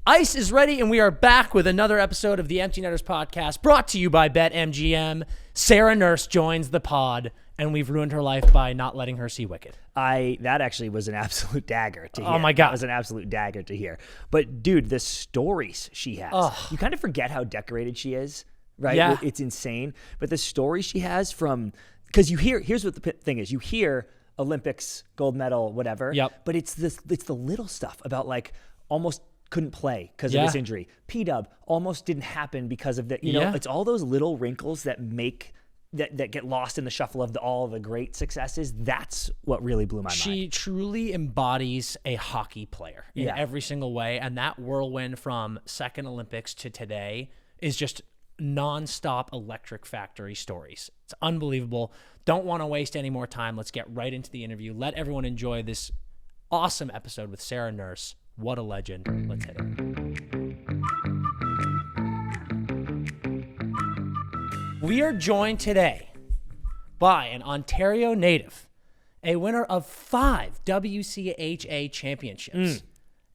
Ice is ready, and we are back with another episode of the Empty Netters podcast, brought to you by BetMGM. Sarah Nurse joins the pod, and we've ruined her life by not letting her see Wicked. That actually was an absolute dagger to hear. Oh my God. That was an absolute dagger to hear. But dude, the stories she has, you kind of forget how decorated she is, right? Yeah. It's insane. But the stories she has because here's what the thing is, you hear Olympics, gold medal, whatever. Yep. But it's the little stuff about like almost couldn't play because of this injury. P-Dub almost didn't happen because of you know, it's all those little wrinkles that make that get lost in the shuffle of all the great successes. That's what really blew my mind. She truly embodies a hockey player in every single way. And that whirlwind from second Olympics to today is just nonstop electric factory stories. It's unbelievable. Don't want to waste any more time. Let's get right into the interview. Let everyone enjoy this awesome episode with Sarah Nurse. What a legend. Let's hit it. We are joined today by an Ontario native, a winner of 5 WCHA championships,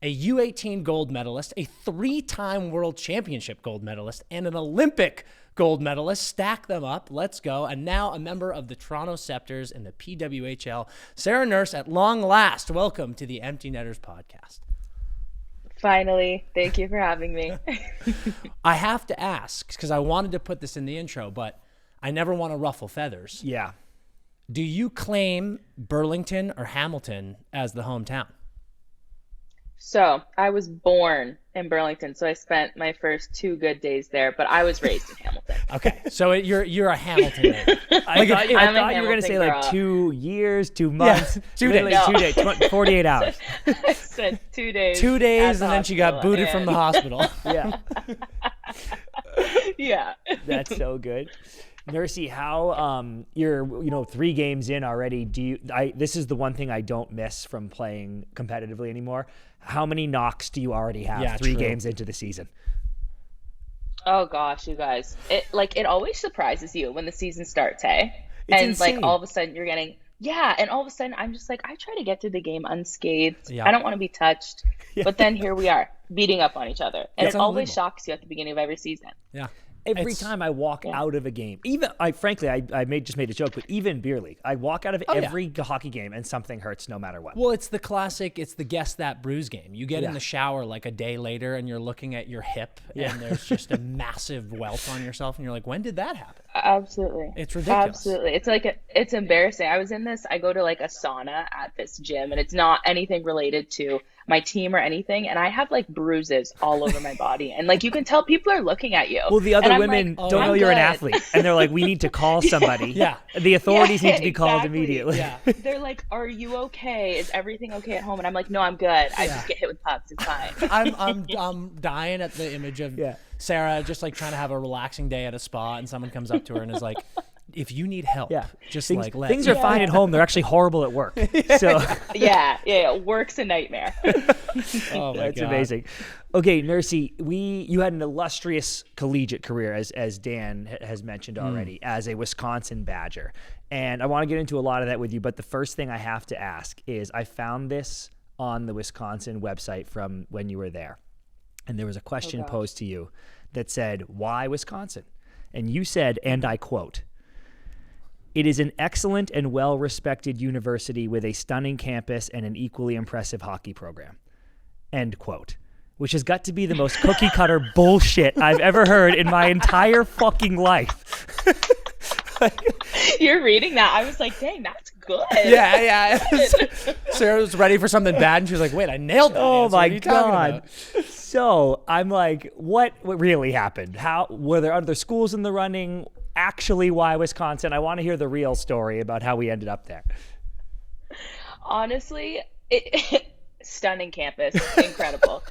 a U18 gold medalist, a 3-time world championship gold medalist, and an Olympic gold medalist. Stack them up. Let's go. And now a member of the Toronto Scepters in the PWHL, Sarah Nurse, at long last. Welcome to the Empty Netters podcast. Finally. Thank you for having me. I have to ask, because I wanted to put this in the intro, but I never want to ruffle feathers. Yeah. Do you claim Burlington or Hamilton as the hometown? So I was born in Burlington, so I spent my first 2 good days there, but I was raised in Hamilton. Okay, so you're a Hamilton native. I thought you were going to say like 2 years, 2 months, 2 days, 2 days, 48 hours. I said 2 days. 2 days, and then she got booted from the hospital. Yeah. Yeah. That's so good. Nursey, how you're 3 games in already. This is the one thing I don't miss from playing competitively anymore. How many knocks do you already have 3 games into the season? Oh gosh, you guys. It always surprises you when the season starts, hey? It's and insane. Like all of a sudden you're getting and all of a sudden I'm just like, I try to get through the game unscathed. Yeah. I don't want to be touched. Yeah. But then here we are, beating up on each other. And It's it always unbelievable. shocks you at the beginning of every season. Yeah. Every time I walk out of a game, even I just made a joke, but even beer league, I walk out of every hockey game and something hurts no matter what. Well, it's the classic, it's the guess that bruise game. You get in the shower like a day later and you're looking at your hip and there's just a massive welt on yourself and you're like, when did that happen? Absolutely. It's ridiculous. Absolutely. It's like, it's embarrassing. I go to like a sauna at this gym and it's not anything related to my team or anything. And I have like bruises all over my body. And like, you can tell people are looking at you. Well, the other women like, don't know you're an athlete. And they're like, we need to call somebody. Yeah. The authorities need to be called exactly. immediately. Yeah. They're like, are you okay? Is everything okay at home? And I'm like, no, I'm good. I just get hit with pucks. It's fine. I'm dying at the image of Sarah just like trying to have a relaxing day at a spa and someone comes up to her and is like, if you need help, just things are fine at home. They're actually horrible at work. So yeah. Work's a nightmare. Oh my That's God. amazing. Okay, Nursey, you had an illustrious collegiate career, as Dan has mentioned already, as a Wisconsin Badger. And I want to get into a lot of that with you, but the first thing I have to ask is I found this on the Wisconsin website from when you were there. And there was a question posed to you that said, why Wisconsin? And you said, and I quote, "It is an excellent and well-respected university with a stunning campus and an equally impressive hockey program." End quote. Which has got to be the most cookie-cutter bullshit I've ever heard in my entire fucking life. You're reading that. I was like, dang, that's good. Yeah. Sarah was ready for something bad and she was like, wait, I nailed that. Oh answer. my What are you talking God. about? So I'm like, what really happened? How were there other schools in the running? Actually, why Wisconsin? I want to hear the real story about how we ended up there. Honestly, stunning campus, incredible.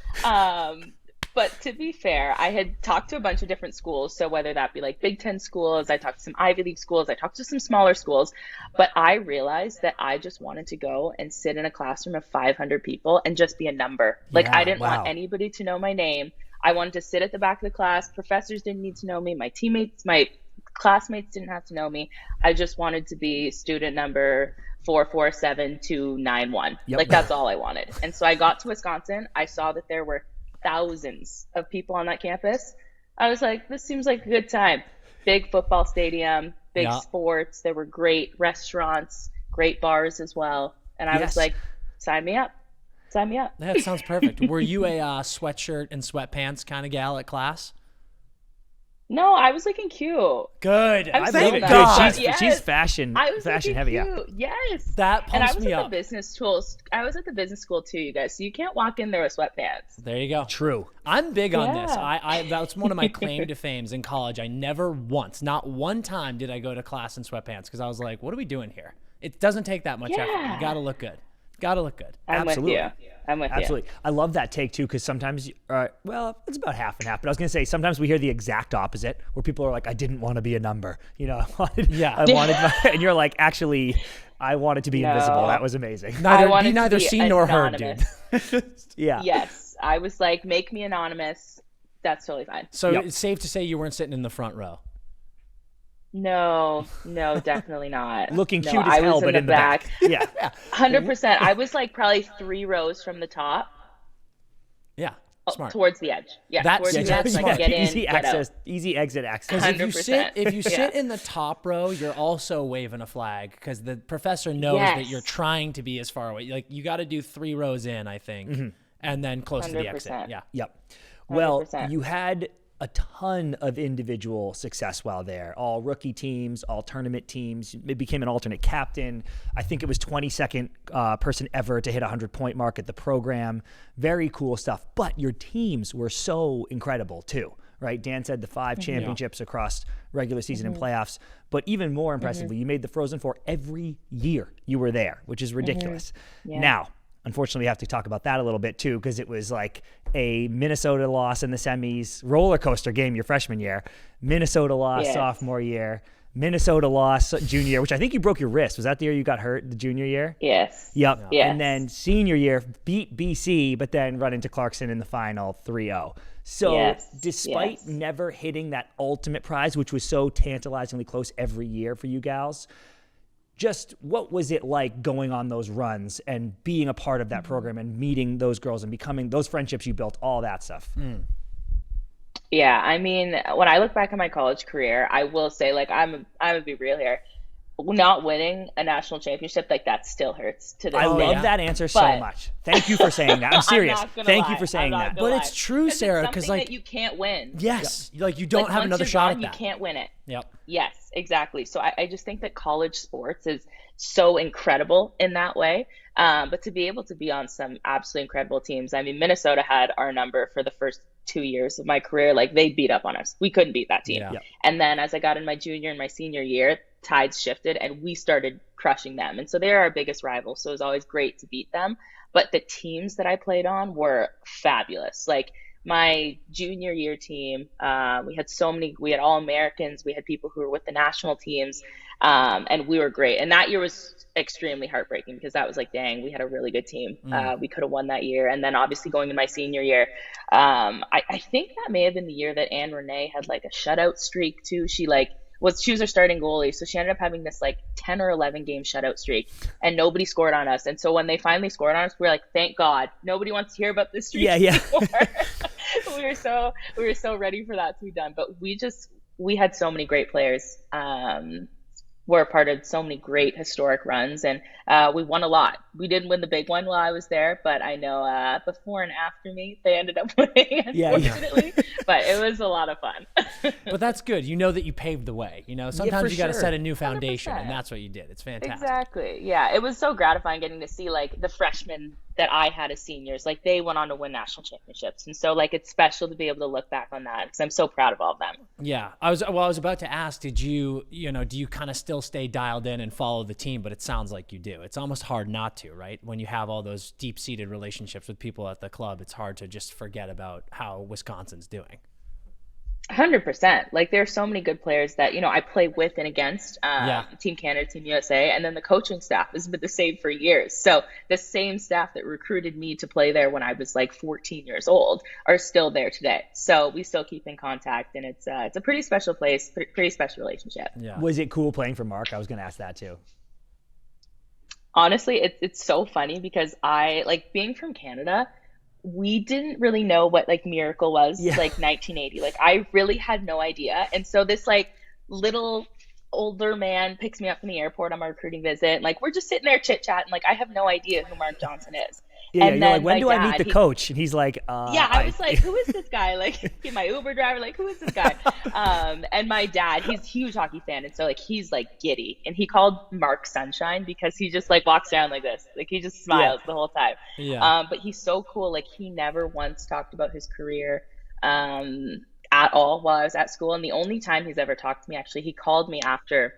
But to be fair, I had talked to a bunch of different schools. So whether that be like Big Ten schools, I talked to some Ivy League schools, I talked to some smaller schools, but I realized that I just wanted to go and sit in a classroom of 500 people and just be a number. Like I didn't want anybody to know my name. I wanted to sit at the back of the class. Professors didn't need to know me. My teammates, my classmates didn't have to know me. I just wanted to be student number 447291. Like that's all I wanted. And so I got to Wisconsin. I saw that there were thousands of people on that campus. I was like, this seems like a good time. Big football stadium, big sports. There were great restaurants, great bars as well. And I was like, sign me up. Sign me up. That sounds perfect. Were you a sweatshirt and sweatpants kind of gal at class? No, I was looking cute. Good. I believe it. God. Dude, she's fashion heavy. Cute. Yeah. Yes. That and I pumps was me at up. the business tools. I was at the business school too, you guys. So you can't walk in there with sweatpants. There you go. True. I'm big on this. Yeah. That's one of my claim to fames in college. I never once, not one time, did I go to class in sweatpants because I was like, what are we doing here? It doesn't take that much effort. You got to look good. Got to look good. I'm Absolutely. with you. I'm with Absolutely. I love that take too, because sometimes, well, it's about half and half. But I was going to say, sometimes we hear the exact opposite, where people are like, I didn't want to be a number. You know, and you're like, actually, I wanted to be invisible. That was amazing. Be neither seen nor heard, dude. Yeah. Yes. I was like, make me anonymous. That's totally fine. So it's safe to say you weren't sitting in the front row. No, definitely not. Looking No, cute as hell, but in the back. Yeah. 100%. I was like probably 3 rows from the top. Yeah. Smart. Towards the edge. Yeah. That's towards the very edge. smart. Like get in, Easy get access, out. easy exit access. Because 100%. if you sit in the top row, you're also waving a flag because the professor knows that you're trying to be as far away. Like you got to do 3 rows in, I think, and then close to the exit. 100%. Yeah. Yep. Well, 100%. you had a ton of individual success while there, all rookie teams, all tournament teams. It became an alternate captain. I think it was 22nd person ever to hit 100-point mark at the program. Very cool stuff. But your teams were so incredible too, right? Dan said the 5 championships across regular season and playoffs. But even more impressively, you made the Frozen Four every year you were there, which is ridiculous. Yeah. Now, unfortunately, we have to talk about that a little bit too, because it was like a Minnesota loss in the semis, roller coaster game your freshman year, Minnesota loss sophomore year, Minnesota loss junior year, which I think you broke your wrist. Was that the year you got hurt, the junior year? Yes. Yep. Yes. And then senior year, beat BC, but then run into Clarkson in the final 3-0. So despite never hitting that ultimate prize, which was so tantalizingly close every year for you gals, just what was it like going on those runs and being a part of that program and meeting those girls and becoming those friendships you built, all that stuff? Yeah, I mean, when I look back on my college career, I will say, like, I'm gonna be real here. Not winning a national championship, like, that still hurts to this I day. love that answer so much. Thank you for saying that. I'm serious. Thank you for saying that. But it's true, Sarah, because like that you can't win. Yes, like you don't Like, have once another you're shot gone, at that. You can't win it. Yep. Yes, exactly. So I just think that college sports is so incredible in that way. But to be able to be on some absolutely incredible teams, I mean, Minnesota had our number for the first 2 years of my career. Like, they beat up on us. We couldn't beat that team. Yeah. And then as I got in my junior and my senior year, tides shifted and we started crushing them. And so they're our biggest rivals. So it was always great to beat them. But the teams that I played on were fabulous. Like, my junior year team, we had all Americans, we had people who were with the national teams, and we were great. And that year was extremely heartbreaking because that was like, dang, we had a really good team. We could have won that year. And then obviously going to my senior year, I think that may have been the year that Anne Renee had like a shutout streak too. She was our starting goalie. So she ended up having this like 10 or 11 game shutout streak and nobody scored on us. And so when they finally scored on us, we were like, thank God, nobody wants to hear about this streak anymore. we were so ready for that to be done. But we had so many great players. Were a part of so many great historic runs, and we won a lot. We didn't win the big one while I was there, but I know before and after me, they ended up winning, unfortunately. But it was a lot of fun. But that's good. You know that you paved the way. You know, sometimes you got to set a new 100%. foundation, and that's what you did. It's fantastic. Exactly. Yeah, it was so gratifying getting to see like the freshmen that I had as seniors, like they went on to win national championships, and so like it's special to be able to look back on that because I'm so proud of all of them. Yeah, I was about to ask, do you kind of still stay dialed in and follow the team? But it sounds like you do. It's almost hard not to, right? When you have all those deep-seated relationships with people at the club, it's hard to just forget about how Wisconsin's doing. 100%. Like, there are so many good players that, I play with and against Team Canada, Team USA, and then the coaching staff has been the same for years. So the same staff that recruited me to play there when I was like 14 years old are still there today. So we still keep in contact, and it's a pretty special place, pretty special relationship. Yeah. Was it cool playing for Mark? I was going to ask that too. Honestly, it's so funny because I like being from Canada. we didn't really know what like miracle was Yeah. like 1980. Like I really had no idea. And so this like little older man picks me up from the airport on my recruiting visit. Like we're just sitting there chit chatting. Like I have no idea who Mark Johnson is. Yeah, And you're like, then when my do I meet dad, the coach? And he's like, yeah, I was like, who is this guy? Like my Uber driver, like who is this guy? And my dad, he's a huge hockey fan. And so like, he's like giddy, and he called Mark Sunshine because he just like walks around like this. Like he just smiles the whole time. Yeah. But he's so cool. Like he never once talked about his career, at all while I was at school. And the only time he's ever talked to me, actually, he called me after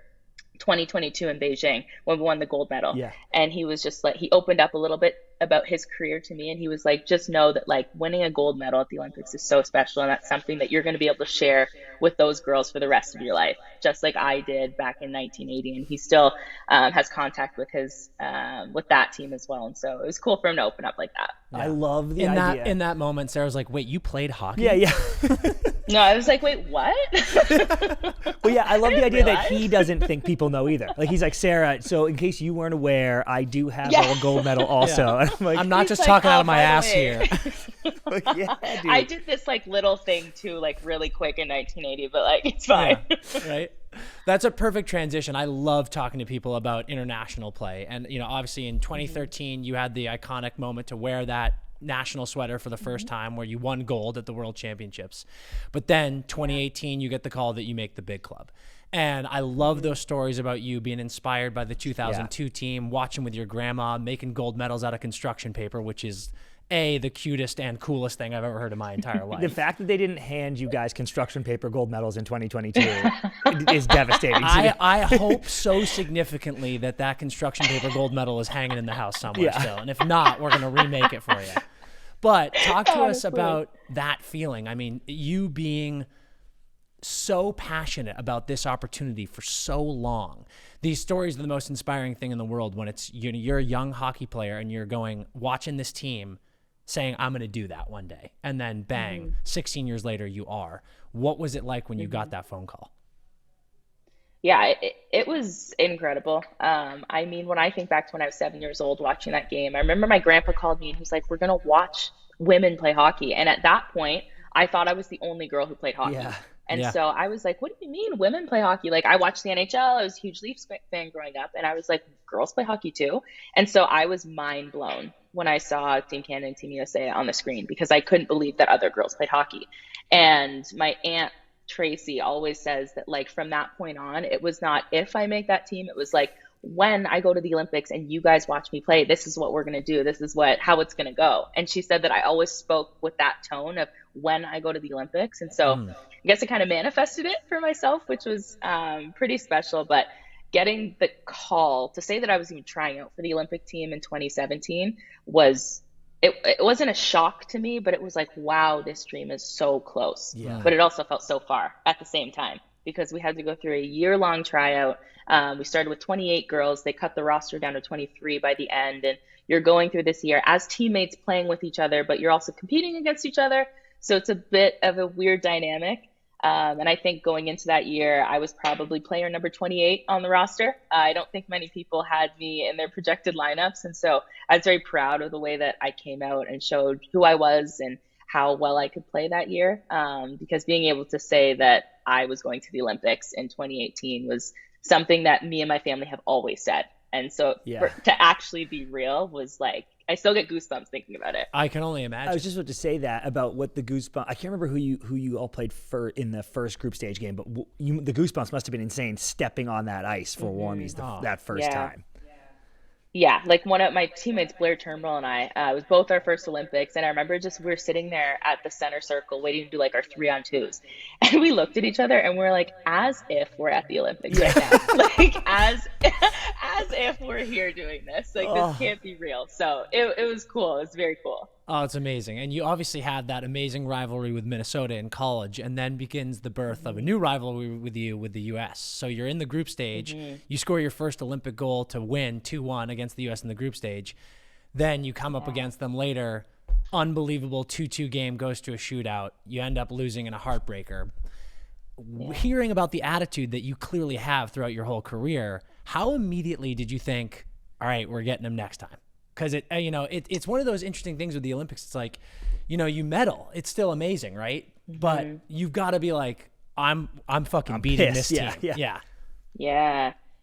2022 in Beijing when we won the gold medal. Yeah. And he was just like, he opened up a little bit about his career to me. And he was like, just know that like winning a gold medal at the Olympics is so special. And that's something that you're going to be able to share with those girls for the rest of your life, just like I did back in 1980. And he still has contact with his, with that team as well. And so it was cool for him to open up like that. I love the In idea. in that moment, Sarah's like, wait, you played hockey? Yeah, yeah. No, I was like, wait, what? Well, yeah, I love the idea that realize. he doesn't think people know either. Like he's like, Sarah, so in case you weren't aware, I do have Yeah. a gold medal also. Yeah. And I'm like, I'm not He's just like, talking out "Oh, of my by the ass way." here. like, yeah, dude. I did this like little thing too, like really quick in 1980, but like it's fine. Yeah, right? That's a perfect transition. I love talking to people about international play. And, you know, obviously in 2013, you had the iconic moment to wear that national sweater for the first time where you won gold at the World Championships. But then 2018, you get the call that you make the big club. And I love those stories about you being inspired by the 2002 team, watching with your grandma, making gold medals out of construction paper, which is the cutest and coolest thing I've ever heard in my entire life. The fact that they didn't hand you guys construction paper gold medals in 2022 is devastating. To me. I hope so significantly that construction paper gold medal is hanging in the house somewhere still. And if not, we're going to remake it for you. But talk to us about that feeling. I mean, you being so passionate about this opportunity for so long. These stories are the most inspiring thing in the world when it's you're a young hockey player and you're watching this team saying, I'm going to do that one day. And then bang, 16 years later, you are. What was it like when you got that phone call? Yeah, it was incredible. I mean, when I think back to when I was 7 years old watching that game, I remember my grandpa called me and he was like, we're going to watch women play hockey. And at that point, I thought I was the only girl who played hockey. Yeah. And so I was like, what do you mean women play hockey? Like I watched the NHL. I was a huge Leafs fan growing up. And I was like, girls play hockey too. And so I was mind blown when I saw Team Canada and Team USA on the screen because I couldn't believe that other girls played hockey. And my aunt Tracy always says that like from that point on, it was not if I make that team, it was like when I go to the Olympics and you guys watch me play, this is what we're going to do. This is how it's going to go. And she said that I always spoke with that tone of when I go to the Olympics. And so I guess I kind of manifested it for myself, which was pretty special. But getting the call to say that I was even trying out for the Olympic team in 2017 it wasn't a shock to me, but it was like, wow, this dream is so close. Yeah. But it also felt so far at the same time because we had to go through a year-long tryout. We started with 28 girls. They cut the roster down to 23 by the end. And you're going through this year as teammates playing with each other, but you're also competing against each other. So it's a bit of a weird dynamic. And I think going into that year, I was probably player number 28 on the roster. I don't think many people had me in their projected lineups. And so I was very proud of the way that I came out and showed who I was and how well I could play that year. Because being able to say that I was going to the Olympics in 2018 was something that me and my family have always said. And so to actually be real was like, I still get goosebumps thinking about it. I can only imagine. I was just about to say that about what the goosebumps. I can't remember who you all played for in the first group stage game, but the goosebumps must have been insane stepping on that ice for warmies that first time. Yeah, like one of my teammates, Blair Turnbull, and I, it was both our first Olympics. And I remember we were sitting there at the center circle waiting to do like our 3-on-2s. And we looked at each other and we're like, as if we're at the Olympics right now. Like as if we're here doing this. Like this can't be real. So it was cool. It was very cool. Oh, it's amazing. And you obviously had that amazing rivalry with Minnesota in college, and then begins the birth of a new rivalry with you with the U.S. So you're in the group stage. You score your first Olympic goal to win 2-1 against the U.S. in the group stage. Then you come up against them later. Unbelievable 2-2 game goes to a shootout. You end up losing in a heartbreaker. Hearing about the attitude that you clearly have throughout your whole career, how immediately did you think, all right, we're getting them next time? because it's one of those interesting things with the Olympics. It's like, you medal, it's still amazing, right? But you've got to be like, I'm fucking beating pissed. this team.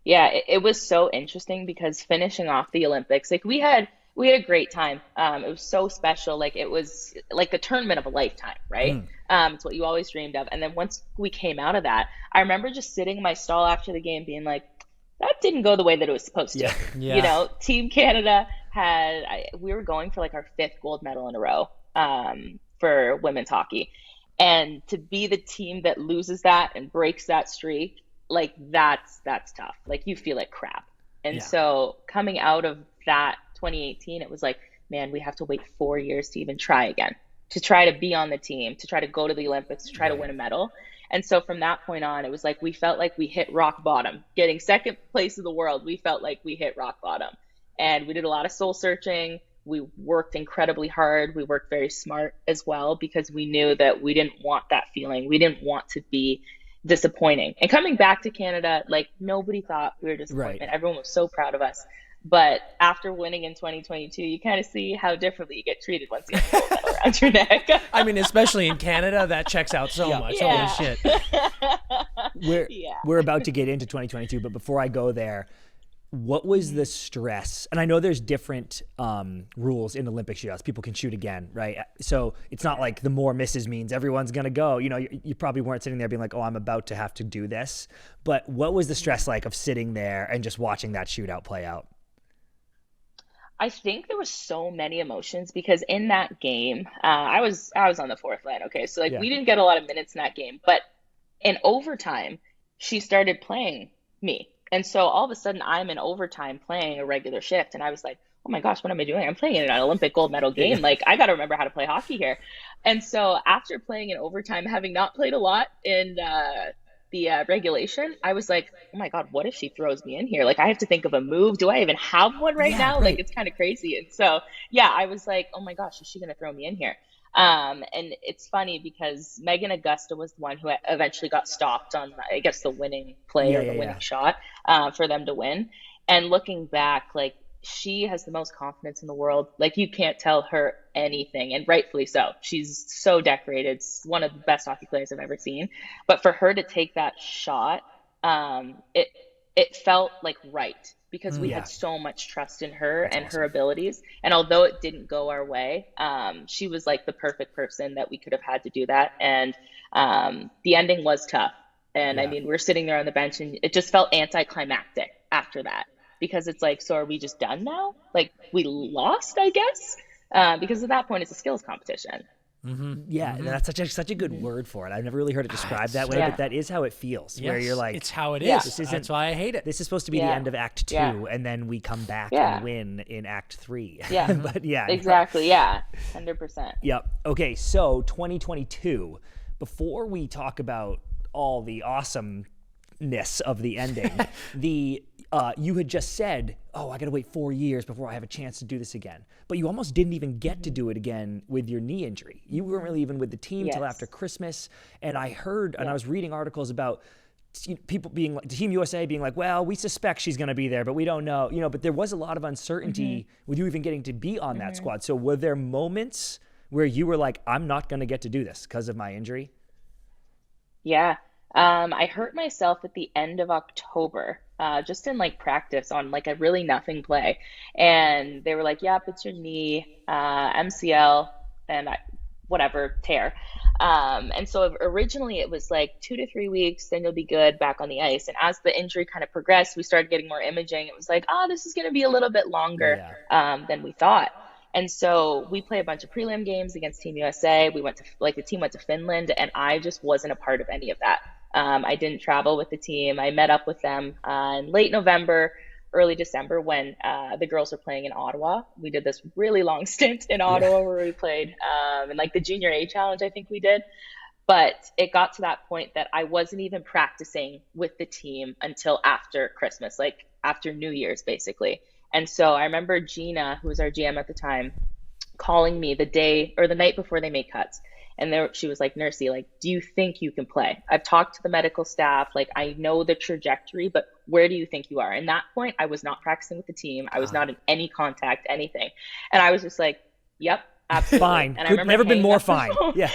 It was so interesting because finishing off the Olympics, like we had a great time. It was so special. Like it was like the tournament of a lifetime, right? It's what you always dreamed of. And then once we came out of that, I remember just sitting in my stall after the game being like, that didn't go the way that it was supposed to. Team Canada we were going for like our 5th gold medal in a row for women's hockey. And to be the team that loses that and breaks that streak, like that's tough. Like you feel like crap. And so coming out of that 2018, it was like, man, we have to wait 4 years to even try again, to try to be on the team, to try to go to the Olympics, to try to win a medal. And so from that point on, it was like we felt like we hit rock bottom. Getting 2nd place in the world, we felt like we hit rock bottom. And we did a lot of soul searching. We worked incredibly hard. We worked very smart as well because we knew that we didn't want that feeling. We didn't want to be disappointing. And coming back to Canada, like nobody thought we were disappointment. Right. Everyone was so proud of us. But after winning in 2022, you kind of see how differently you get treated once you have a gold medal around your neck. I mean, especially in Canada, that checks out so much. Yeah. Holy shit. We're about to get into 2022, but before I go there, what was the stress? And I know there's different rules in Olympic shootouts. People can shoot again, right? So it's not like the more misses means everyone's going to go. You probably weren't sitting there being like, oh, I'm about to have to do this. But what was the stress like of sitting there and just watching that shootout play out? I think there was so many emotions because in that game, I was on the 4th line. Okay. So we didn't get a lot of minutes in that game, but in overtime, she started playing me. And so all of a sudden I'm in overtime playing a regular shift. And I was like, oh my gosh, what am I doing? I'm playing in an Olympic gold medal game. Like I got to remember how to play hockey here. And so after playing in overtime, having not played a lot in the regulation, I was like, oh my God, what if she throws me in here? Like I have to think of a move. Do I even have one right now? Like it's kind of crazy. And so, I was like, oh my gosh, is she going to throw me in here? And it's funny because Megan Augusta was the one who eventually got stopped on, I guess, the winning play or the winning shot for them to win. And looking back, like she has the most confidence in the world. Like you can't tell her anything, and rightfully so. She's so decorated, one of the best hockey players I've ever seen. But for her to take that shot, it felt like right because we had so much trust in her and her abilities. And although it didn't go our way, she was like the perfect person that we could have had to do that. And the ending was tough. And I mean, we're sitting there on the bench and it just felt anticlimactic after that. Because it's like, so are we just done now? Like we lost, I guess, because at that point it's a skills competition. Mm-hmm. Yeah, mm-hmm. That's such a good word for it. I've never really heard it described that way, but that is how it feels. Where you're like, it's how it is. This isn't, that's why I hate it. This is supposed to be the end of Act 2, and then we come back and win in Act 3. Yeah, but exactly. Yeah, 100%. Yep. Okay, so 2022. Before we talk about all the awesomeness of the ending, you had just said, oh, I got to wait 4 years before I have a chance to do this again. But you almost didn't even get to do it again with your knee injury. You weren't really even with the team till after Christmas. And I heard, and I was reading articles about people being like, Team USA being like, well, we suspect she's going to be there, but we don't know. But there was a lot of uncertainty with you even getting to be on that squad. So were there moments where you were like, I'm not going to get to do this because of my injury? Yeah. I hurt myself at the end of October, just in like practice on like a really nothing play. And they were like, yep, it's your knee, MCL and whatever, tear. And so originally it was like 2 to 3 weeks, then you'll be good back on the ice. And as the injury kind of progressed, we started getting more imaging. It was like, this is going to be a little bit longer than we thought. And so we play a bunch of prelim games against Team USA. The team went to Finland, and I just wasn't a part of any of that. I didn't travel with the team. I met up with them in late November, early December when the girls were playing in Ottawa. We did this really long stint in Ottawa where we played in like the Junior A Challenge, I think we did. But it got to that point that I wasn't even practicing with the team until after Christmas, like after New Year's, basically. And so I remember Gina, who was our GM at the time, calling me the day or the night before they made cuts. And she was like, Nursey, like, do you think you can play? I've talked to the medical staff. Like, I know the trajectory, but Where do you think you are? And that point, I was not practicing with the team. I was not in any contact, anything. And I was just like, yep, absolutely. Fine. And I remember never been more hanging up the fine. phone. Yeah.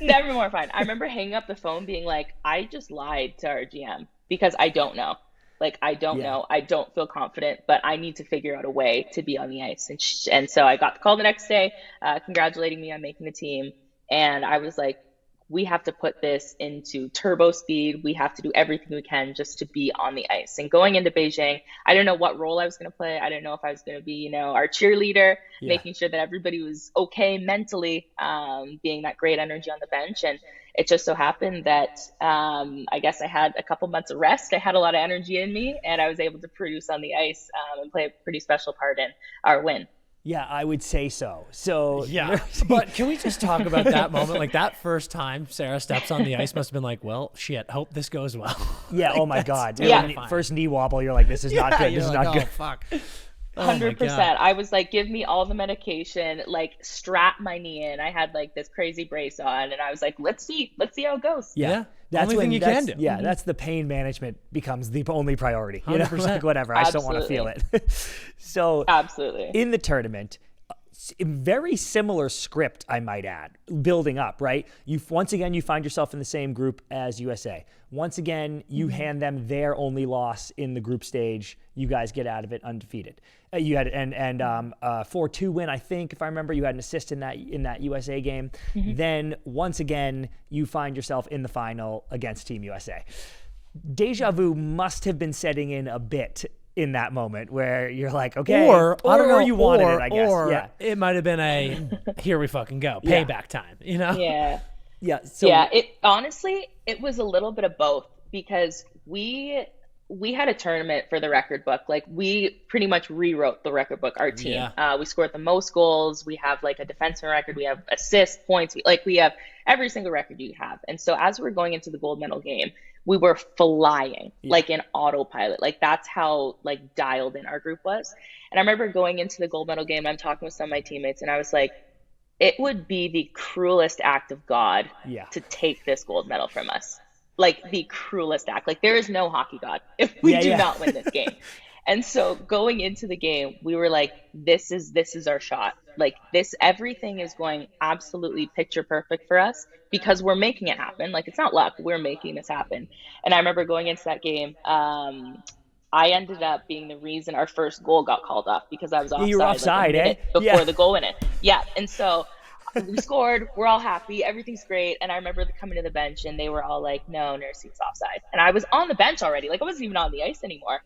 Never more fine. I remember hanging up the phone being like, I just lied to our GM because I don't know. Like, I don't know. I don't feel confident, but I need to figure out a way to be on the ice. And so I got the call the next day, congratulating me on making the team. And I was like, we have to put this into turbo speed. We have to do everything we can just to be on the ice. And going into Beijing, I didn't know what role I was going to play. I didn't know if I was going to be, you know, our cheerleader, making sure that everybody was okay mentally, being that great energy on the bench. And it just so happened that I guess I had a couple months of rest. I had a lot of energy in me, and I was able to produce on the ice and play a pretty special part in our win. Yeah, I would say so. So yeah, but can we just talk about that moment? Like that first time Sarah steps on the ice must have been like, well, shit, hope this goes well. Yeah, oh my God. Yeah. First knee wobble, you're like, this is not good. This is not good. Fuck. 100%. I was like, give me all the medication, like strap my knee in. I had like this crazy brace on, and I was like, let's see how it goes. Yeah. That's only thing you can do. Yeah, that's the pain management becomes the only priority. You know, 100%. like whatever. I just don't want to feel it. So absolutely. In the tournament, very similar script, I might add, building up, right? Once again, you find yourself in the same group as USA. Once again, you hand them their only loss in the group stage. You guys get out of it undefeated. You had 4-2 win, I think, if I remember. You had an assist in that USA game. Then once again, you find yourself in the final against Team USA. Deja vu must have been setting in a bit in that moment where you're like, okay, or I don't know, you wanted it, I guess. Or yeah. it might have been a here we fucking go, payback time, you know? Yeah. Yeah. So, it honestly, it was a little bit of both, because we had a tournament for the record book. Like, we pretty much rewrote the record book, our team. Yeah. We scored the most goals. We have like a defenseman record. We have assist points. We have every single record you have. And so as we're going into the gold medal game, we were flying like in autopilot. Like, that's how like dialed in our group was. And I remember going into the gold medal game, I'm talking with some of my teammates, and I was like, it would be the cruelest act of God to take this gold medal from us. Like, the cruelest act. Like, there is no hockey god if we do not win this game. And so going into the game, we were like, this is our shot. Like, everything is going absolutely picture perfect for us because we're making it happen. Like, it's not luck. We're making this happen. And I remember going into that game, I ended up being the reason our first goal got called off, because I was offside. You were offside, like before the goal went in. Yeah. And so we scored. We're all happy. Everything's great. And I remember coming to the bench, and they were all like, no, Nursey was offside. And I was on the bench already. Like, I wasn't even on the ice anymore.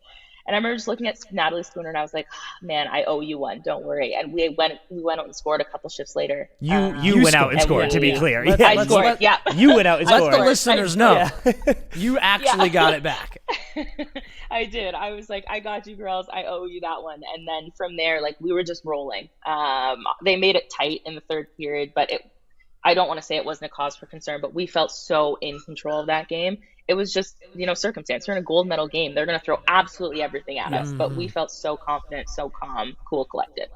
And I remember just looking at Natalie Spooner, and I was like, oh, man, I owe you one. Don't worry. And we went out and scored a couple shifts later. You went out and scored, to be clear. I scored, yeah. You went out and scored. Let the listeners know. You actually got it back. I did. I was like, I got you, girls. I owe you that one. And then from there, like, we were just rolling. They made it tight in the third period, but I don't want to say it wasn't a cause for concern, but we felt so in control of that game. It was just, circumstance. We're in a gold medal game. They're going to throw absolutely everything at us, but we felt so confident, so calm, cool, collected.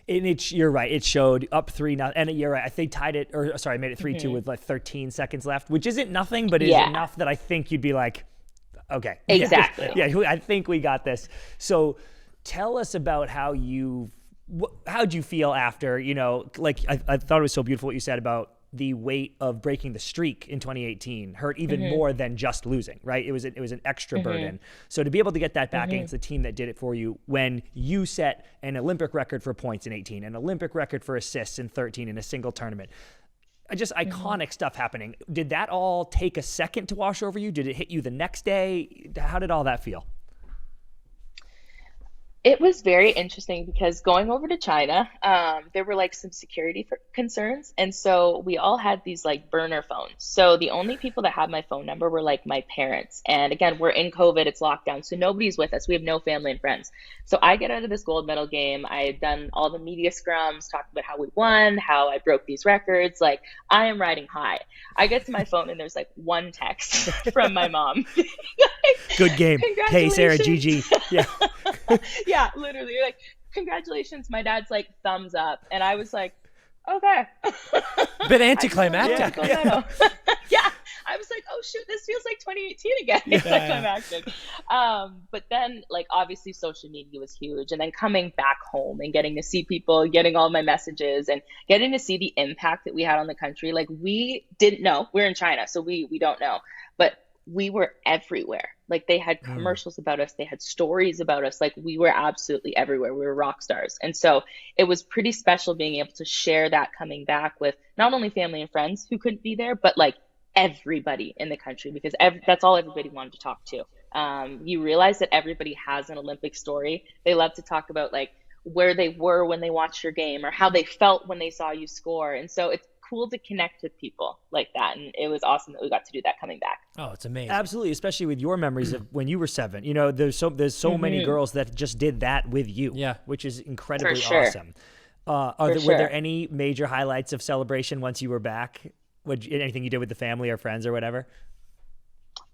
And you're right. It showed up 3-0, and you're right. I think made it 3-2 with like 13 seconds left, which isn't nothing, but is enough that I think you'd be like, okay, exactly. I think we got this. So, tell us about how'd you feel after? Like I thought it was so beautiful what you said about the weight of breaking the streak in 2018 hurt even more than just losing, right? It was an extra burden. So to be able to get that back against the team that did it for you, when you set an Olympic record for points in 18, an Olympic record for assists in 13 in a single tournament, just iconic stuff happening. Did that all take a second to wash over you? Did it hit you the next day? How did all that feel? It was very interesting because going over to China, there were like some security concerns. And so we all had these like burner phones. So the only people that had my phone number were like my parents. And again, we're in COVID, it's lockdown. So nobody's with us. We have no family and friends. So I get out of this gold medal game. I had done all the media scrums, talked about how we won, how I broke these records. Like, I am riding high. I get to my phone and there's like one text from my mom. Good game. Hey, Sarah, GG. Yeah. Yeah, literally, like, congratulations. My dad's like, thumbs up. And I was like, okay. Bit anticlimactic. Yeah. I was like, oh shoot, this feels like 2018 again. It's like climactic. But then like obviously social media was huge, and then coming back home and getting to see people, getting all my messages, and getting to see the impact that we had on the country. Like we didn't know. We're in China, so we don't know, but we were everywhere. Like they had commercials about us, they had stories about us. Like we were absolutely everywhere. We were rock stars. And so it was pretty special being able to share that coming back with not only family and friends who couldn't be there, but like everybody in the country, because that's all everybody wanted to talk to. You realize that everybody has an Olympic story. They love to talk about like where they were when they watched your game, or how they felt when they saw you score. And so it's cool to connect with people like that, and it was awesome that we got to do that coming back. Oh, it's amazing. Absolutely, especially with your memories of when you were 7. You know, there's so many girls that just did that with you, which is incredibly awesome. Were there any major highlights of celebration once you were back? Anything you did with the family or friends or whatever?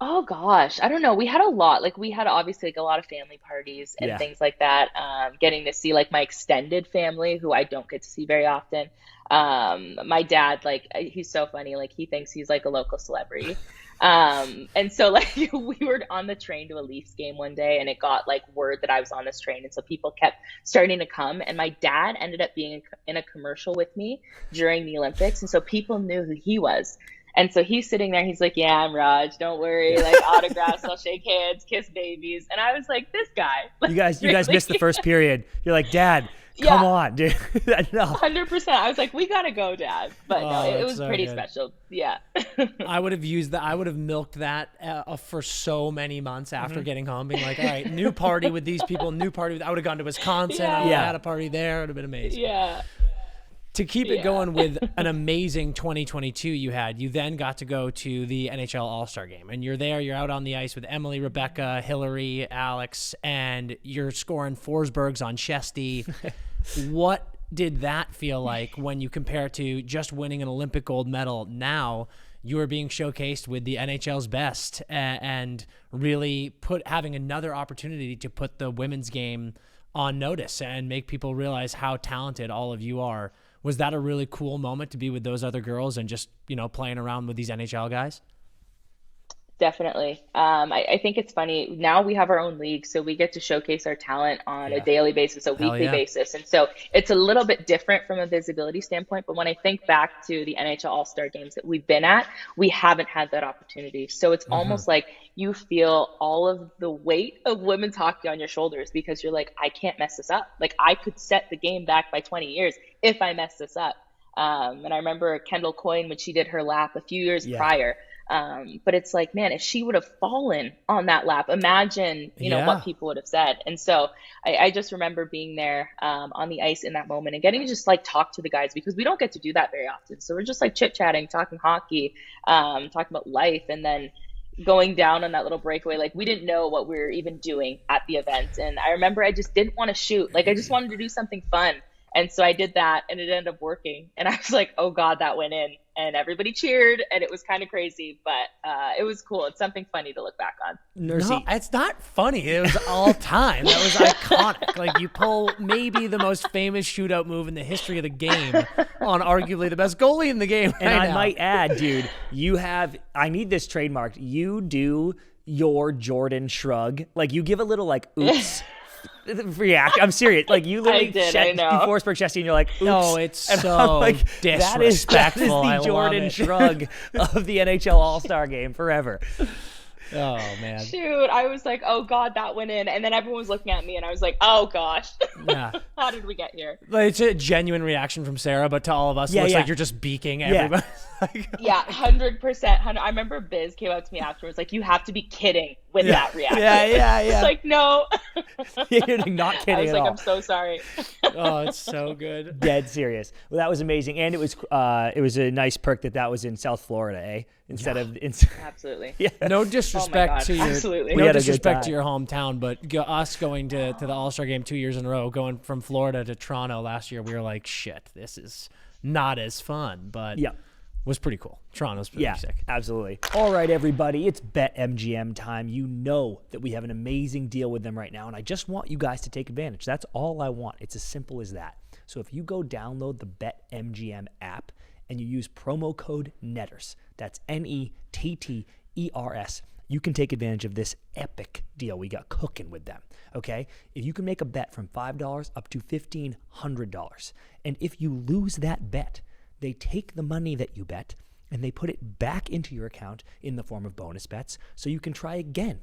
Oh gosh, I don't know. We had a lot. Like we had obviously like a lot of family parties and things like that. Getting to see like my extended family, who I don't get to see very often. My dad, like he's so funny. Like he thinks he's like a local celebrity. And so like we were on the train to a Leafs game one day, and it got like word that I was on this train, and so people kept starting to come. And my dad ended up being in a commercial with me during the Olympics, and so people knew who he was. And so he's sitting there, he's like, yeah, I'm Raj, don't worry, like autographs, I'll shake hands, kiss babies. And I was like, this guy. Like, you guys missed the first period. You're like, Dad, come on, dude. No. 100%. I was like, we got to go, Dad. But no, it was so pretty special. Yeah. I would have milked that for so many months after getting home, being like, all right, new party with these people, I would have gone to Wisconsin. I would have had a party there. It would have been amazing. Yeah. To keep it going with an amazing 2022 you then got to go to the NHL All-Star Game. And you're there, you're out on the ice with Emily, Rebecca, Hillary, Alex, and you're scoring Forsbergs on Shesty. What did that feel like when you compare it to just winning an Olympic gold medal? Now you are being showcased with the NHL's best and really having another opportunity to put the women's game on notice and make people realize how talented all of you are. Was that a really cool moment to be with those other girls and just, playing around with these NHL guys? Definitely. I think it's funny. Now we have our own league, so we get to showcase our talent on a daily basis, a weekly basis. And so it's a little bit different from a visibility standpoint. But when I think back to the NHL All-Star games that we've been at, we haven't had that opportunity. So it's almost like you feel all of the weight of women's hockey on your shoulders, because you're like, I can't mess this up. Like I could set the game back by 20 years if I mess this up. And I remember Kendall Coyne when she did her lap a few years prior. But it's like, man, if she would have fallen on that lap, imagine, what people would have said. And so I just remember being there on the ice in that moment and getting to just like talk to the guys, because we don't get to do that very often. So we're just like chit chatting, talking hockey, talking about life, and then going down on that little breakaway. Like we didn't know what we were even doing at the event. And I remember I just didn't want to shoot. Like I just wanted to do something fun. And so I did that, and it ended up working. And I was like, oh God, that went in. And everybody cheered, and it was kind of crazy, but it was cool. It's something funny to look back on. No, it's not funny. It was all time. That was iconic. Like you pull maybe the most famous shootout move in the history of the game on arguably the best goalie in the game. And I might add, dude, I need this trademarked. You do your Jordan shrug. Like you give a little like, oops. React. I'm serious. Like you literally you Forsberg Shesty, and you're like, oops. No, it's and so like, disrespectful. That is the Jordan shrug of the NHL All-Star Game forever. Oh man. Shoot, I was like, oh God, that went in, and then everyone was looking at me, and I was like, oh gosh, how did we get here? Like, it's a genuine reaction from Sarah, but to all of us, it looks like you're just beaking everybody. Yeah, 100%. I remember Biz came up to me afterwards, like, you have to be kidding with that reaction. Yeah. It's like, no. You're not kidding I was at like, all. I'm so sorry. Oh, it's so good. Dead serious. Well, that was amazing, and it was a nice perk that was in South Florida, eh? Instead of absolutely. Yeah. No disrespect to your absolutely. No disrespect to your hometown, but us going to the All-Star Game 2 years in a row, going from Florida to Toronto last year, we were like, shit, this is not as fun, but was pretty cool. Toronto's pretty sick. Absolutely. All right, everybody, it's BetMGM time. You know that we have an amazing deal with them right now, and I just want you guys to take advantage. That's all I want. It's as simple as that. So if you go download the BetMGM app and you use promo code NETTERS, that's NETTERS, you can take advantage of this epic deal we got cooking with them, okay? If you can make a bet from $5 up to $1,500, and if you lose that bet, they take the money that you bet and they put it back into your account in the form of bonus bets so you can try again.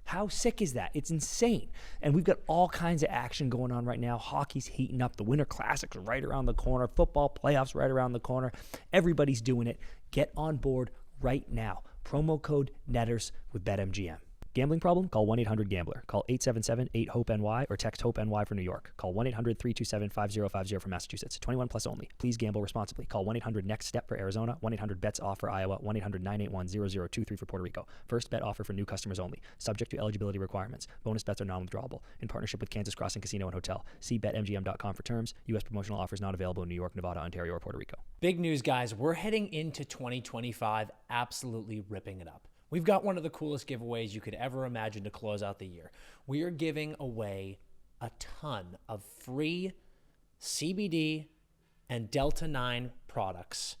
How sick is that? It's insane. And we've got all kinds of action going on right now. Hockey's heating up. The Winter Classic's right around the corner. Football playoffs right around the corner. Everybody's doing it. Get on board right now. Promo code NETTERS with BetMGM. Gambling problem? Call 1-800-GAMBLER. Call 877-8-HOPE-NY or text HOPE-NY for New York. Call 1-800-327-5050 for Massachusetts. 21 plus only. Please gamble responsibly. Call 1-800-NEXT-STEP for Arizona. 1-800-BETS-OFF for Iowa. 1-800-981-0023 for Puerto Rico. First bet offer for new customers only. Subject to eligibility requirements. Bonus bets are non-withdrawable. In partnership with Kansas Crossing Casino and Hotel. See BetMGM.com for terms. U.S. promotional offers not available in New York, Nevada, Ontario, or Puerto Rico. Big news, guys. We're heading into 2025 absolutely ripping it up. We've got one of the coolest giveaways you could ever imagine to close out the year. We are giving away a ton of free CBD and Delta 9 products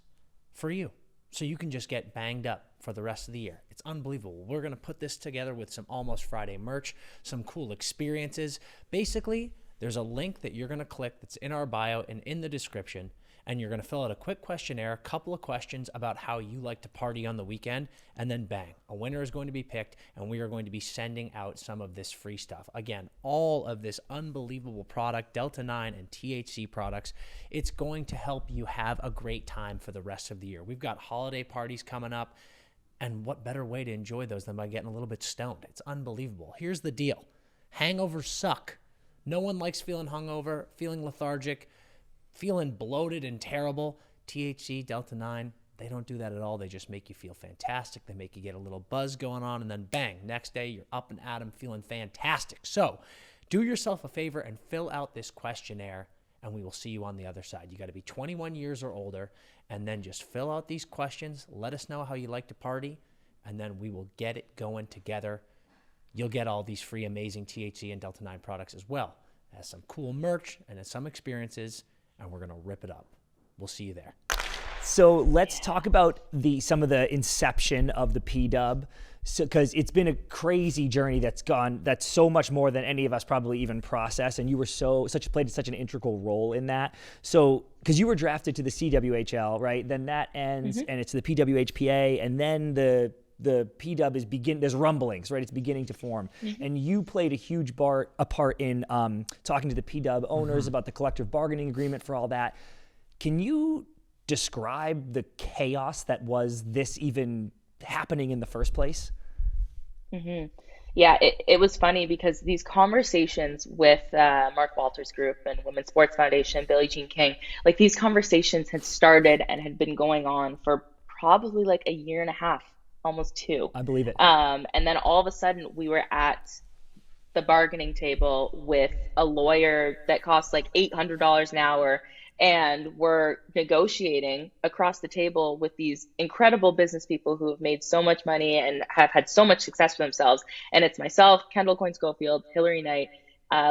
for you, so you can just get banged up for the rest of the year. It's unbelievable. We're going to put this together with some Almost Friday merch, some cool experiences. Basically, there's a link that you're going to click that's in our bio and in the description, and you're going to fill out a quick questionnaire, a couple of questions about how you like to party on the weekend, and then bang, a winner is going to be picked, and we are going to be sending out some of this free stuff. Again, all of this unbelievable product, Delta 9 and THC products, it's going to help you have a great time for the rest of the year. We've got holiday parties coming up, and what better way to enjoy those than by getting a little bit stoned? It's unbelievable. Here's the deal. Hangovers suck. No one likes feeling hungover, feeling lethargic, feeling bloated and terrible. THC, Delta 9, they don't do that at all. They just make you feel fantastic. They make you get a little buzz going on, and then bang, next day you're up and at 'em feeling fantastic. So do yourself a favor and fill out this questionnaire, and we will see you on the other side. You got to be 21 years or older, and then just fill out these questions. Let us know how you like to party, and then we will get it going together. You'll get all these free, amazing THC and Delta 9 products as well as some cool merch and as some experiences, and we're going to rip it up. We'll see you there. So let's talk about some of the inception of the P-Dub, because it's been a crazy journey that's so much more than any of us probably even process, and you were played such an integral role in that. So because you were drafted to the CWHL, right? Then that ends, and it's the PWHPA, and then the P-Dub there's rumblings, right? It's beginning to form. And you played a huge part in talking to the P-Dub owners about the collective bargaining agreement for all that. Can you describe the chaos that was this even happening in the first place? Yeah, it was funny because these conversations with Mark Walters Group and Women's Sports Foundation, Billie Jean King, like these conversations had started and had been going on for probably like a year and a half. Almost 2. I believe it. And then all of a sudden we were at the bargaining table with a lawyer that costs like $800 an hour, and we're negotiating across the table with these incredible business people who have made so much money and have had so much success for themselves. And it's myself, Kendall Coyne Schofield, Hillary Knight,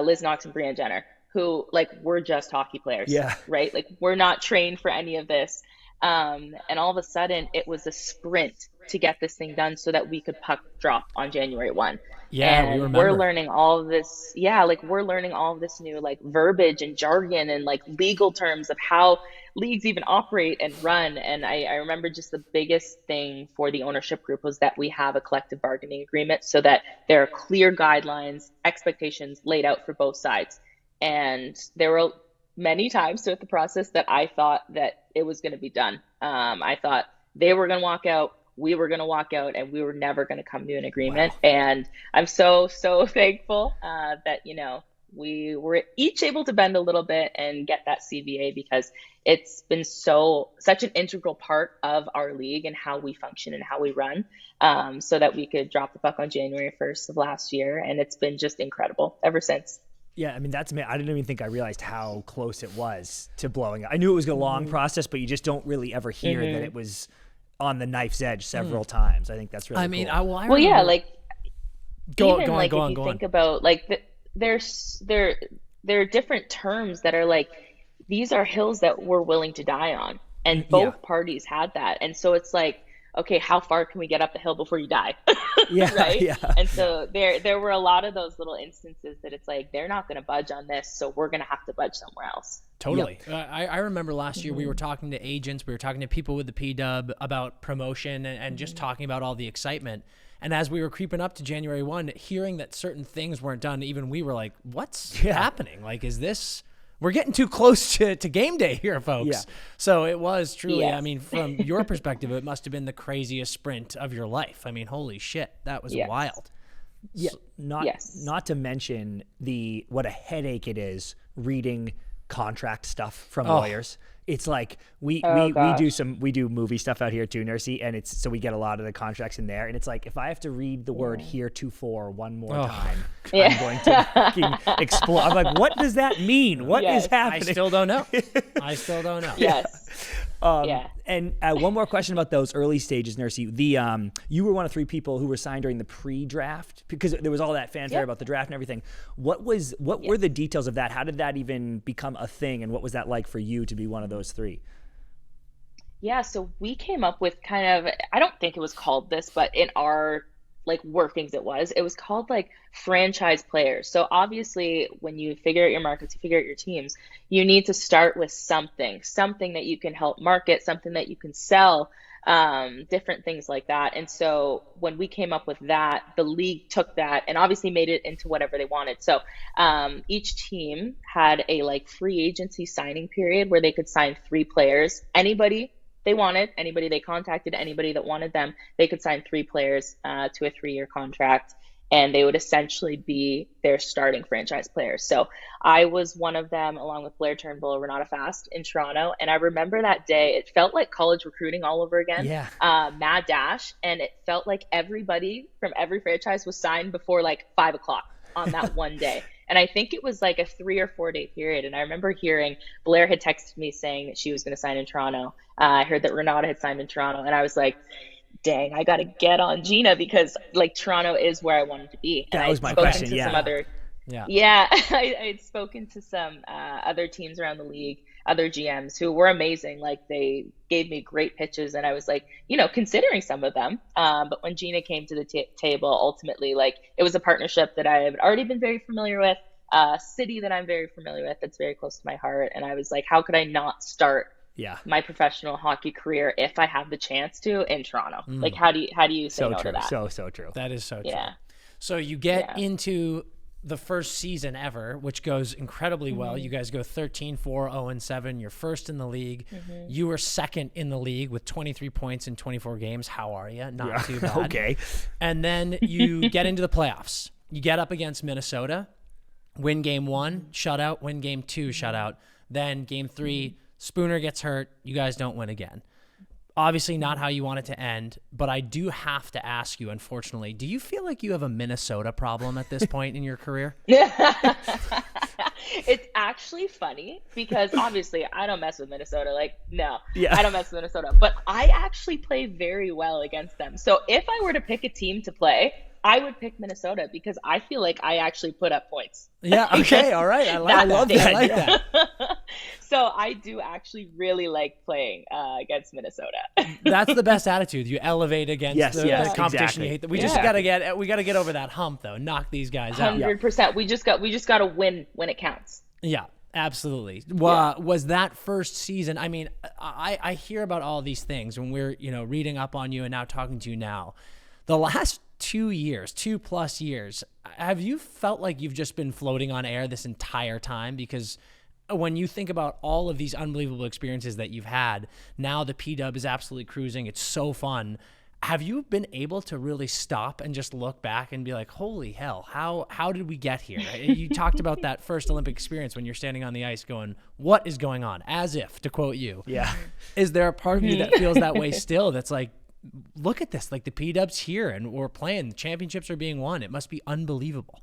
Liz Knox, and Brianne Jenner, who like we're just hockey players, right? Like we're not trained for any of this. And all of a sudden it was a sprint to get this thing done so that we could puck drop on January 1. Yeah, and we remember. we're learning all of this. Yeah, like we're learning all of this new like verbiage and jargon and like legal terms of how leagues even operate and run. And I remember just the biggest thing for the ownership group was that we have a collective bargaining agreement so that there are clear guidelines, expectations laid out for both sides. And there were many times throughout the process that I thought that it was going to be done. I thought they were going to walk out, we were going to walk out, and we were never going to come to an agreement. Wow. And I'm so thankful that, we were each able to bend a little bit and get that CBA, because it's been such an integral part of our league and how we function and how we run, so that we could drop the puck on January 1st of last year. And it's been just incredible ever since. Yeah, I mean, I didn't even think I realized how close it was to blowing up. I knew it was a long process, but you just don't really ever hear that it was on the knife's edge several times. I think that's really cool. Yeah, like go even on, like go if on, you go think on. about like there are different terms that are like, these are hills that we're willing to die on. and both parties had that. And so it's like, okay, how far can we get up the hill before you die? Yeah, right. yeah. And so there were a lot of those little instances that it's like, they're not going to budge on this, so we're going to have to budge somewhere else. Totally. I remember last year we were talking to agents, we were talking to people with the P-Dub about promotion and just talking about all the excitement. And as we were creeping up to January 1, hearing that certain things weren't done, even we were like, what's happening? Like, is this... We're getting too close to game day here, folks. Yeah. So it was truly, Yes. I mean, from your perspective, it must have been the craziest sprint of your life. I mean, holy shit, that was wild. Yeah, not to mention what a headache it is reading contract stuff from lawyers. It's like we do movie stuff out here too, Nursey, and so we get a lot of the contracts in there, and it's like if I have to read the word heretofore one more time, I'm going to fucking explode. I'm like, what does that mean? What is happening? I still don't know. Yes. And one more question about those early stages, Nursey. You were one of 3 people who were signed during the pre-draft because there was all that fanfare about the draft and everything. What were the details of that? How did that even become a thing? And what was that like for you to be one of those 3? Yeah, so we came up with kind of, I don't think it was called this, but in our like workings it was called like franchise players. So obviously when you figure out your markets, you figure out your teams, you need to start with something that you can help market, something that you can sell, different things like that. And so when we came up with that, the league took that and obviously made it into whatever they wanted. So each team had a like free agency signing period where they could sign 3 players, anybody they wanted, anybody they contacted, anybody that wanted them, they could sign 3 players to a 3-year contract, and they would essentially be their starting franchise players. So I was one of them, along with Blair Turnbull, Renata Fast in Toronto. And I remember that day, it felt like college recruiting all over again. Yeah. Mad dash. And it felt like everybody from every franchise was signed before like 5 o'clock on that one day. And I think it was like a 3 or 4 day period. And I remember hearing Blair had texted me saying that she was going to sign in Toronto. I heard that Renata had signed in Toronto. And I was like, dang, I got to get on Gina because like Toronto is where I wanted to be. And that was my question. Yeah. I had spoken to some other teams around the league, other GMs who were amazing. Like they gave me great pitches and I was like, considering some of them. But when Gina came to the table, ultimately, like it was a partnership that I had already been very familiar with, a city that I'm very familiar with, that's very close to my heart. And I was like, how could I not start my professional hockey career if I have the chance to in Toronto? Like, how do you say no to that? So true. That is so true. Yeah. So you get into the first season ever, which goes incredibly well. You guys go 13-4, 0-7. You're first in the league. You were second in the league with 23 points in 24 games. How are you? Not too bad. Okay. And then you get into the playoffs. You get up against Minnesota, win game 1, shutout, win game 2, shutout. Then game 3, Spooner gets hurt. You guys don't win again. Obviously not how you want it to end, but I do have to ask you, unfortunately, do you feel like you have a Minnesota problem at this point in your career? It's actually funny because obviously I don't mess with Minnesota. Like, no, Yeah. I don't mess with Minnesota, but I actually play very well against them. So if I were to pick a team to play, I would pick Minnesota because I feel like I actually put up points. Yeah. Okay. All right. I love that. I like that. So I do actually really like playing against Minnesota. That's the best attitude. You elevate against the competition. Exactly. You hate that. We just gotta get over that hump though. Knock these guys out. 100%. We just got to win when it counts. Yeah. Absolutely. Was that first season? I mean, I hear about all these things when we're reading up on you and now talking to you now. The last 2+ years, have you felt like you've just been floating on air this entire time? Because when you think about all of these unbelievable experiences that you've had, now the P-Dub is absolutely cruising. It's so fun. Have you been able to really stop and just look back and be like, holy hell, how did we get here? You talked about that first Olympic experience when you're standing on the ice going, what is going on? As if, to quote you. Yeah. Is there a part of you that feels that way still? That's like, look at this, like the P-Dub's here and we're playing, the championships are being won. It must be unbelievable.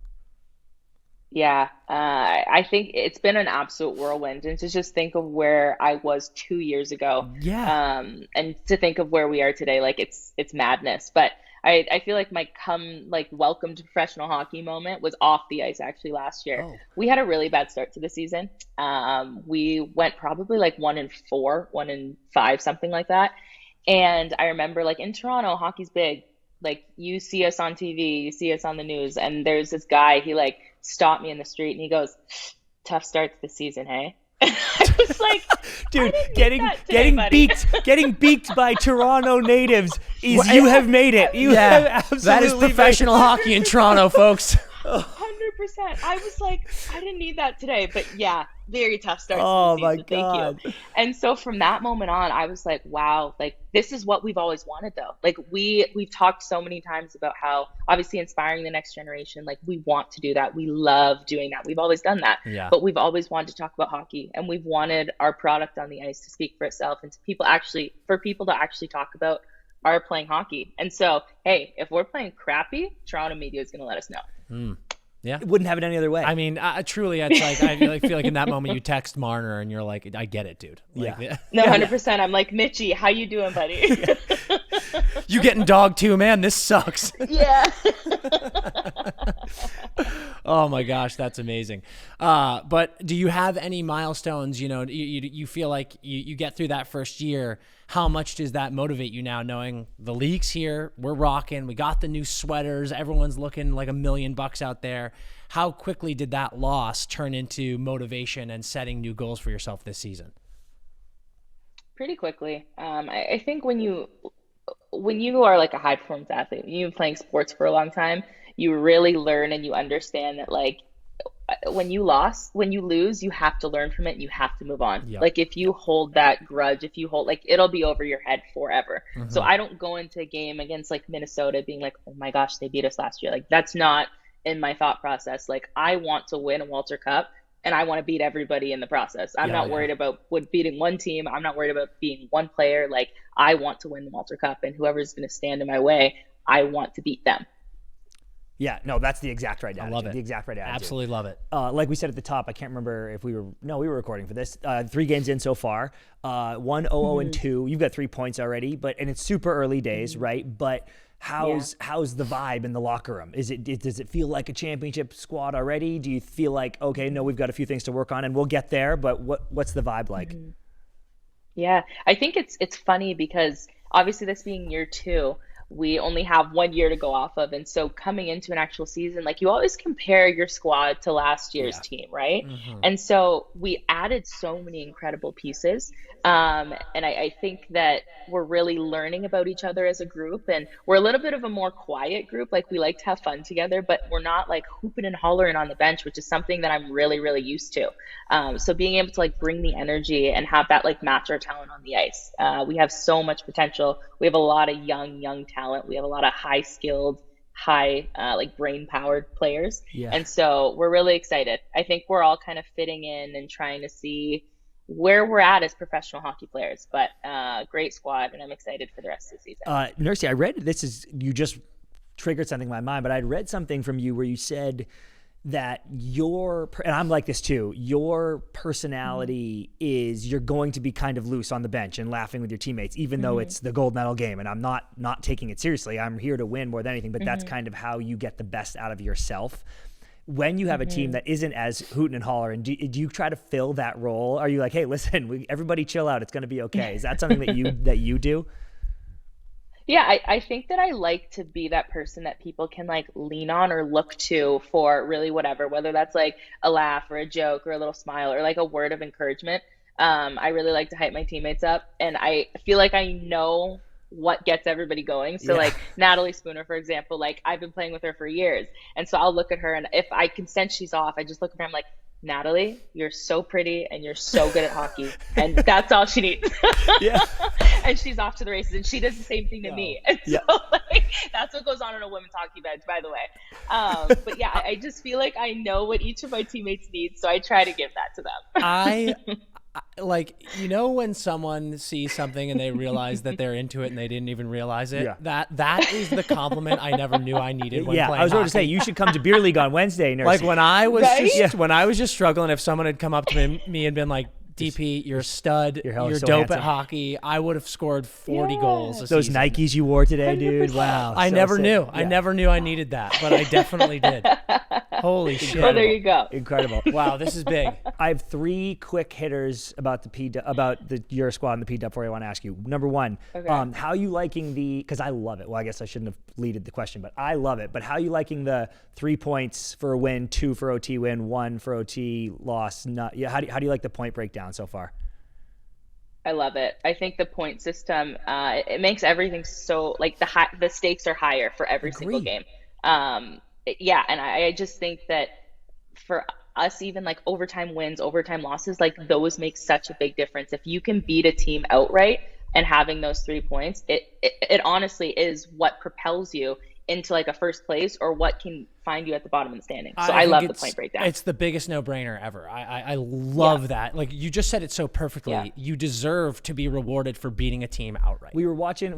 Yeah, I think it's been an absolute whirlwind. And to just think of where I was 2 years ago, and to think of where we are today, like it's madness. But I feel like my welcome to professional hockey moment was off the ice actually last year. Oh. We had a really bad start to the season. We went probably like 1-4, 1-5, something like that. And I remember like in Toronto, hockey's big. Like you see us on TV, you see us on the news, and there's this guy, he like stopped me in the street and he goes, "Tough start to the season, hey?" I was like, dude, getting beaked by Toronto natives is you have made it. You have absolutely that is professional hockey in Toronto, folks. 100%. I was like, I didn't need that today, but yeah, very tough start. Oh to the my season. God. Thank you. And so from that moment on, I was like, wow, like this is what we've always wanted though. Like we've talked so many times about how obviously inspiring the next generation, like we want to do that. We love doing that. We've always done that. Yeah. But we've always wanted to talk about hockey, and we've wanted our product on the ice to speak for itself and for people to actually talk about are playing hockey. And so, hey, if we're playing crappy, Toronto media is going to let us know. Yeah. Wouldn't have it any other way. I mean, truly, it's like I feel like in that moment you text Marner and you're like, I get it, dude. Like, Yeah. No, 100%. I'm like, Mitchie, how you doing, buddy? You getting dog too, man? This sucks. Yeah. Oh my gosh, that's amazing. But do you have any milestones? You know, you feel like you get through that first year. How much does that motivate you now, knowing the league's here, we're rocking, we got the new sweaters, everyone's looking like $1 million out there. How quickly did that loss turn into motivation and setting new goals for yourself this season? Pretty quickly. I think when you are like a high performance athlete, you've been playing sports for a long time, you really learn and you understand that like when you lose, you have to learn from it and you have to move on. Yep. Like if you hold that grudge, like it'll be over your head forever. Mm-hmm. So I don't go into a game against like Minnesota being like, oh my gosh, they beat us last year. Like that's not in my thought process. Like I want to win a Walter Cup and I want to beat everybody in the process. I'm not worried about beating one team. I'm not worried about being one player. Like I want to win the Walter Cup, and whoever's going to stand in my way, I want to beat them. Yeah, no, that's the exact right attitude. I love it. The exact right attitude. Absolutely love it. Like we said at the top, I can't remember if we were recording for this. 3 games in so far, 1-0-2. You've got 3 points already, and it's super early days, right? But how's the vibe in the locker room? Does it feel like a championship squad already? Do you feel like, okay, no, we've got a few things to work on and we'll get there, but what's the vibe like? Yeah, I think it's funny because obviously this being year 2, we only have 1 year to go off of. And so coming into an actual season, like you always compare your squad to last year's team, right? Mm-hmm. And so we added so many incredible pieces. And I think that we're really learning about each other as a group, and we're a little bit of a more quiet group. Like we like to have fun together, but we're not like hooping and hollering on the bench, which is something that I'm really, really used to. So being able to like bring the energy and have that like match our talent on the ice. We have so much potential. We have a lot of young talent. We have a lot of high-skilled, like brain-powered players. Yeah. And so we're really excited. I think we're all kind of fitting in and trying to see where we're at as professional hockey players. But great squad, and I'm excited for the rest of the season. Nursey, I read you just triggered something in my mind, but I'd read something from you where you said that and I'm like this too, your personality is you're going to be kind of loose on the bench and laughing with your teammates, even though it's the gold medal game. And I'm not taking it seriously. I'm here to win more than anything, but that's kind of how you get the best out of yourself. When you have a team that isn't as hooting and hollering, do you try to fill that role? Are you like, hey, listen, everybody chill out, it's going to be okay? Is that something that you do? Yeah, I think that I like to be that person that people can like lean on or look to for really whatever, whether that's like a laugh or a joke or a little smile or like a word of encouragement. I really like to hype my teammates up, and I feel like I know what gets everybody going. So like Natalie Spooner, for example, like I've been playing with her for years. And so I'll look at her, and if I can sense she's off, I just look at her, I'm like, Natalie, you're so pretty and you're so good at hockey. And that's all she needs. Yeah. And she's off to the races, and she does the same thing to me. And so like, that's what goes on in a women's hockey bench, by the way. But yeah, I just feel like I know what each of my teammates need. So I try to give that to them. Like, you know, when someone sees something and they realize that they're into it and they didn't even realize it, that is the compliment I never knew I needed when playing I was going to say, hockey. you should come to Beer League on Wednesday, Nursey. Like when I was just struggling, if someone had come up to me and been like, DP, you're a stud. You're You're so dope handsome. at hockey. I would have scored 40 goals this Those season. Nikes you wore today, dude. Wow. I so never sick. knew. Yeah. I never knew I needed that, but I definitely did. Holy shit. Well, there you go. Incredible. Wow, this is big. I have 3 quick hitters about your squad and the PW for you I want to ask you. Number 1, how you liking because I love it. Well, I guess I shouldn't have leaded the question, but I love it. But how you liking the 3 points for a win, 2 for OT win, 1 for OT loss? How do you like the point breakdown so far? I love it. I think the point system, it makes everything so, like, the stakes are higher for every single game. Yeah, and I just think that for us, even like overtime wins, overtime losses, like those make such a big difference. If you can beat a team outright and having those 3 points, it honestly is what propels you into like a first place or what can find you at the bottom of the standing. So I love the point breakdown. It's the biggest no-brainer ever. I love that. Like you just said it so perfectly. Yeah. You deserve to be rewarded for beating a team outright. We were watching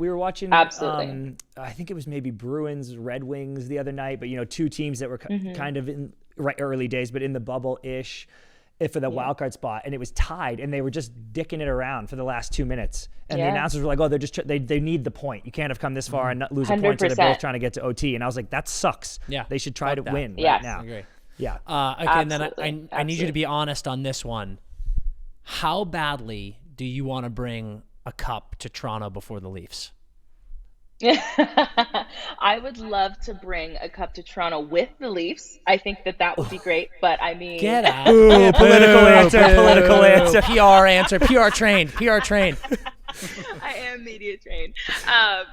Absolutely. I think it was maybe Bruins, Red Wings the other night, but 2 teams that were kind of in early days, but in the bubble-ish for the wild card spot, and it was tied, and they were just dicking it around for the last 2 minutes. And the announcers were like, "Oh, they need the point. You can't have come this far and not lose a point." So they're both trying to get to OT, and I was like, "That sucks." Yeah, they should try to win Yes. right now. I agree. Yeah. Okay, and then I need you to be honest on this one. How badly do you want to bring a cup to Toronto before the Leafs? I would love to bring a cup to Toronto with the Leafs. I think that would be great, but I mean, Get out. Ooh, political answer. PR answer. PR trained. I am media trained.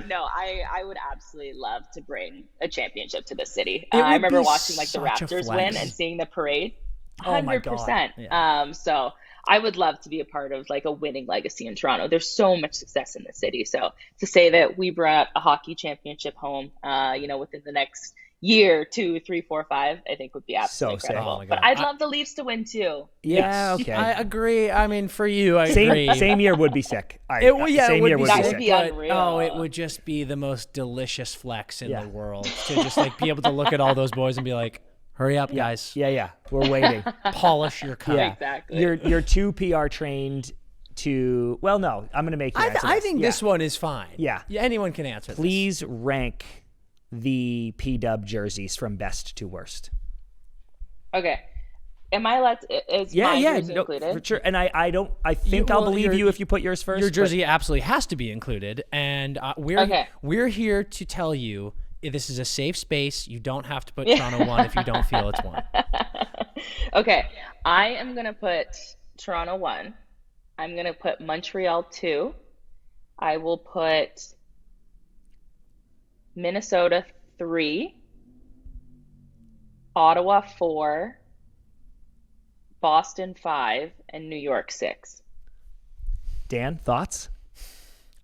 No, I would absolutely love to bring a championship to the city. I remember watching like the Raptors win and seeing the parade. 100%. Yeah. So I would love to be a part of like a winning legacy in Toronto. There's so much success in the city. So to say that we brought a hockey championship home, within the next year, 2, 3, 4, 5, I think would be absolutely incredible. Oh my God. But I'd love the Leafs to win too. Yeah, okay. I agree. I mean, for you, I agree. Same year would be sick. It would be sick. Unreal. Oh, it would just be the most delicious flex in the world to just like be able to look at all those boys and be like, hurry up, guys. Yeah. We're waiting. Polish your cup. Yeah. Exactly. You're too PR trained to. Well, no, I'm going to make you answer I this. think this one is fine. Yeah. Anyone can answer this. Please rank the PW jerseys from best to worst. Okay. Am I allowed to, is my jersey included? For sure. And I think I'll believe you if you put yours first. Your jersey absolutely has to be included. And we're here to tell you this is a safe space. You don't have to put Toronto 1 if you don't feel it's 1. Okay. I am going to put Toronto 1. I'm going to put Montreal 2. I will put Minnesota 3. Ottawa 4. Boston 5. And New York 6. Dan, thoughts?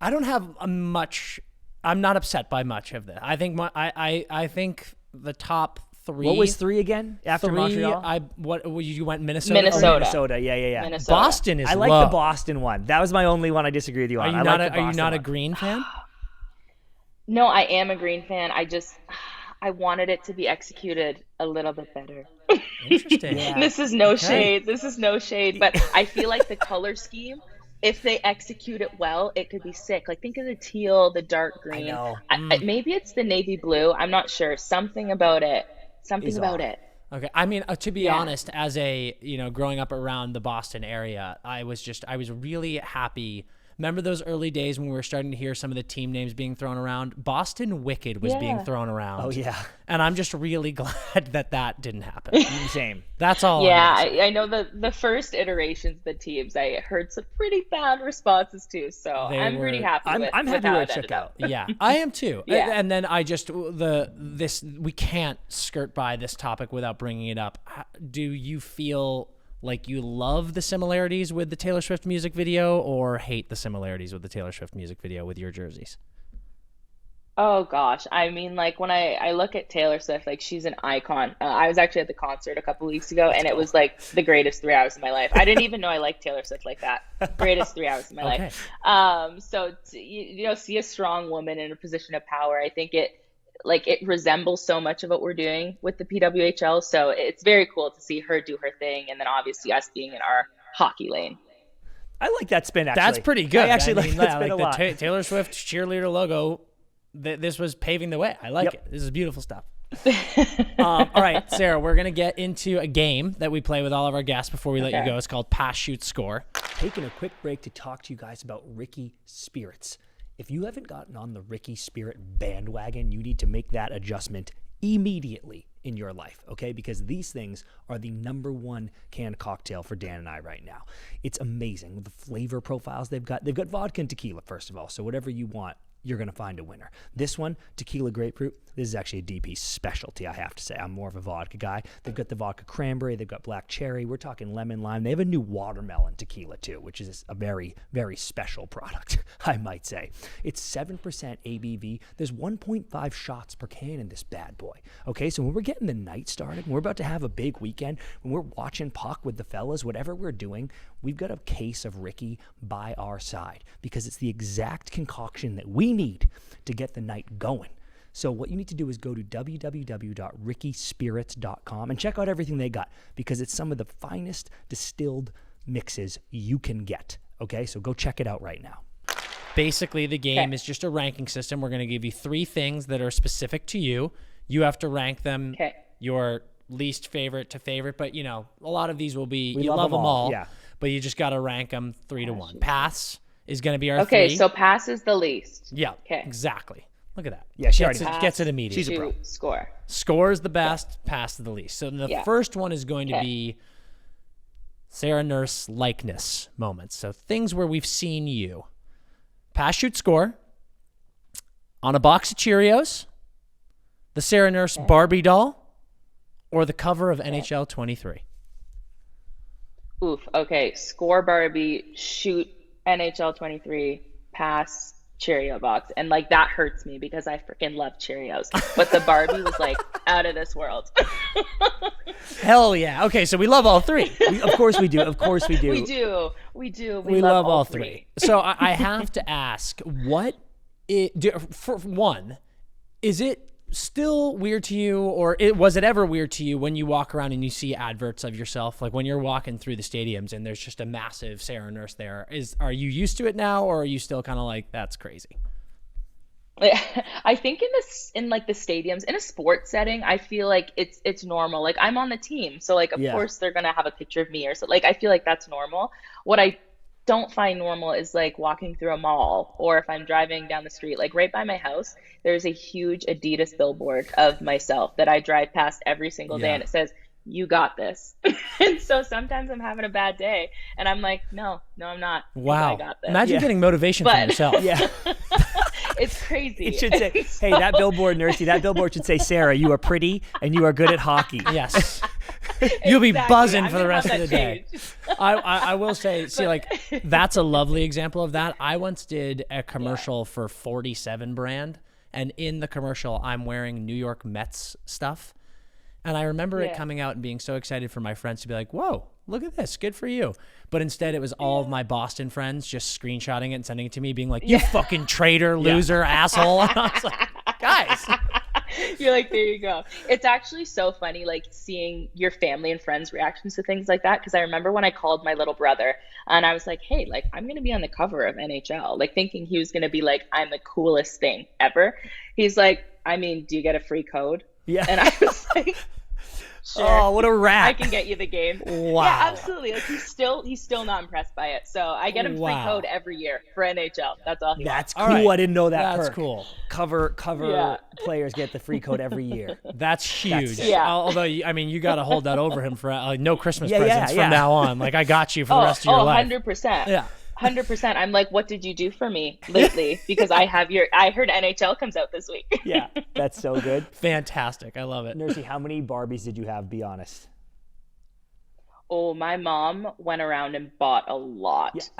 I don't have much. I'm not upset by much of this. I think I think the top 3. What was 3 again after Montreal? You went Minnesota. Minnesota. Yeah. Minnesota. Boston is I like low. the Boston one. That was my only one I disagree with you on. Are you not a Green fan? No, I am a Green fan. I wanted it to be executed a little bit better. Interesting. This is no shade. But I feel like the color scheme, if they execute it well, it could be sick. Like, think of the teal, the dark green. I know. Maybe it's the navy blue. I'm not sure. Something about it. Okay. I mean, to be honest, as growing up around the Boston area, I was really happy. Remember those early days when we were starting to hear some of the team names being thrown around? Boston Wicked was being thrown around. Oh, yeah. And I'm just really glad that didn't happen. Same. That's all. Yeah, I know the first iterations of the teams, I heard some pretty bad responses too. So I'm pretty happy with I'm happy how where it it shook ended out. up. Yeah, I am too. Yeah. And then we can't skirt by this topic without bringing it up. Do you feel like you love the similarities with the Taylor Swift music video or hate the similarities with the Taylor Swift music video with your jerseys? Oh gosh, I mean, like when I look at Taylor Swift, like she's an icon. I was actually at the concert a couple weeks ago, and it was like the greatest 3 hours of my life. I didn't even know I liked Taylor Swift like that. Greatest 3 hours of my life. So see a strong woman in a position of power. I think it resembles so much of what we're doing with the PWHL. So it's very cool to see her do her thing, and then obviously us being in our hockey lane. I like that spin, actually. That's pretty good. I actually like that spin a lot. The Taylor Swift cheerleader logo, this was paving the way. I like it. This is beautiful stuff. All right, Sarah, we're going to get into a game that we play with all of our guests before we let you go. It's called Pass, Shoot, Score. Taking a quick break to talk to you guys about Ricky Spirits. If you haven't gotten on the Ricky Spirit bandwagon, you need to make that adjustment immediately in your life, okay? Because these things are the #1 canned cocktail for Dan and I right now. It's amazing with the flavor profiles they've got. They've got vodka and tequila, first of all, so whatever you want, you're going to find a winner. This one, tequila grapefruit, this is actually a DP specialty, I have to say. I'm more of a vodka guy. They've got the vodka cranberry. They've got black cherry. We're talking lemon lime. They have a new watermelon tequila, too, which is a very, very special product, I might say. It's 7% ABV. There's 1.5 shots per can in this bad boy. Okay, so when we're getting the night started, when we're about to have a big weekend, when we're watching puck with the fellas, whatever we're doing, we've got a case of Ricky by our side because it's the exact concoction that we need to get the night going. So what you need to do is go to www.rickyspirits.com and check out everything they got because it's some of the finest distilled mixes you can get. Okay, so go check it out right now. Basically, the game is just a ranking system. We're going to give you 3 things that are specific to you. You have to rank them your least favorite to favorite, but you know, a lot of these will be, you love them all, but you just got to rank them 3 to 1. Pass is going to be our 3. Okay, so pass is the least. Yeah, exactly. Look at that. Yeah, she gets it immediately. She's a pro. Score. Score is the best, pass is the least. So the first one is going to be Sarah Nurse likeness moments. So things where we've seen you. Pass, shoot, score. On a box of Cheerios, the Sarah Nurse Barbie doll, or the cover of NHL 23. Oof. Okay. Score Barbie, shoot NHL 23, pass Cheerio box. And like that hurts me because I freaking love Cheerios. But the Barbie was like out of this world. Hell yeah. Okay, so we love all 3. Of course we do. Of course we do. We do. We love all 3. So I have to ask, for one, is it still weird to you, or was it ever weird to you when you walk around and you see adverts of yourself, like when you're walking through the stadiums and there's just a massive Sarah Nurse there? Are you used to it now, or are you still kind of like, that's crazy? I think in like the stadiums, in a sports setting, I feel like it's normal. Like I'm on the team, so like of course they're gonna have a picture of me or so. Like I feel like that's normal. What I don't find normal is like walking through a mall, or if I'm driving down the street, like right by my house, there's a huge Adidas billboard of myself that I drive past every single day, and it says, "You got this." And so sometimes I'm having a bad day and I'm like, no, I'm not. Wow. I got this. Imagine getting motivation from yourself. It's crazy. It should say, hey, that billboard, Nursey, that billboard should say, Sarah, you are pretty and you are good at hockey. Yes. You'll be buzzing for the rest of the day. I will say, like, that's a lovely example of that. I once did a commercial for 47 brand, and in the commercial, I'm wearing New York Mets stuff. And I remember it coming out and being so excited for my friends to be like, whoa, look at this. Good for you. But instead, it was all of my Boston friends just screenshotting it and sending it to me, being like, you fucking traitor, loser, asshole. And I was like, guys. You're like, there you go. It's actually so funny, like seeing your family and friends' reactions to things like that. Because I remember when I called my little brother and I was like, hey, like I'm going to be on the cover of NHL, like thinking he was going to be like, I'm the coolest thing ever. He's like, I mean, do you get a free code? Yeah. And I was like, sure. Oh, what a rat. I can get you the game. Wow. Yeah, absolutely. Like he's still not impressed by it. So I get him free code every year for NHL. That's all he wants. That's cool. Right. I didn't know that. That's perk. Cool. Cover players get the free code every year. That's huge. Although, I mean, you got to hold that over him for like no Christmas presents from now on. Like I got you for the rest of your life. 100%. Yeah. 100%. I'm like, what did you do for me lately? Because I heard NHL comes out this week. Yeah, that's so good. Fantastic. I love it. Nursey, how many Barbies did you have? Be honest. Oh, my mom went around and bought a lot.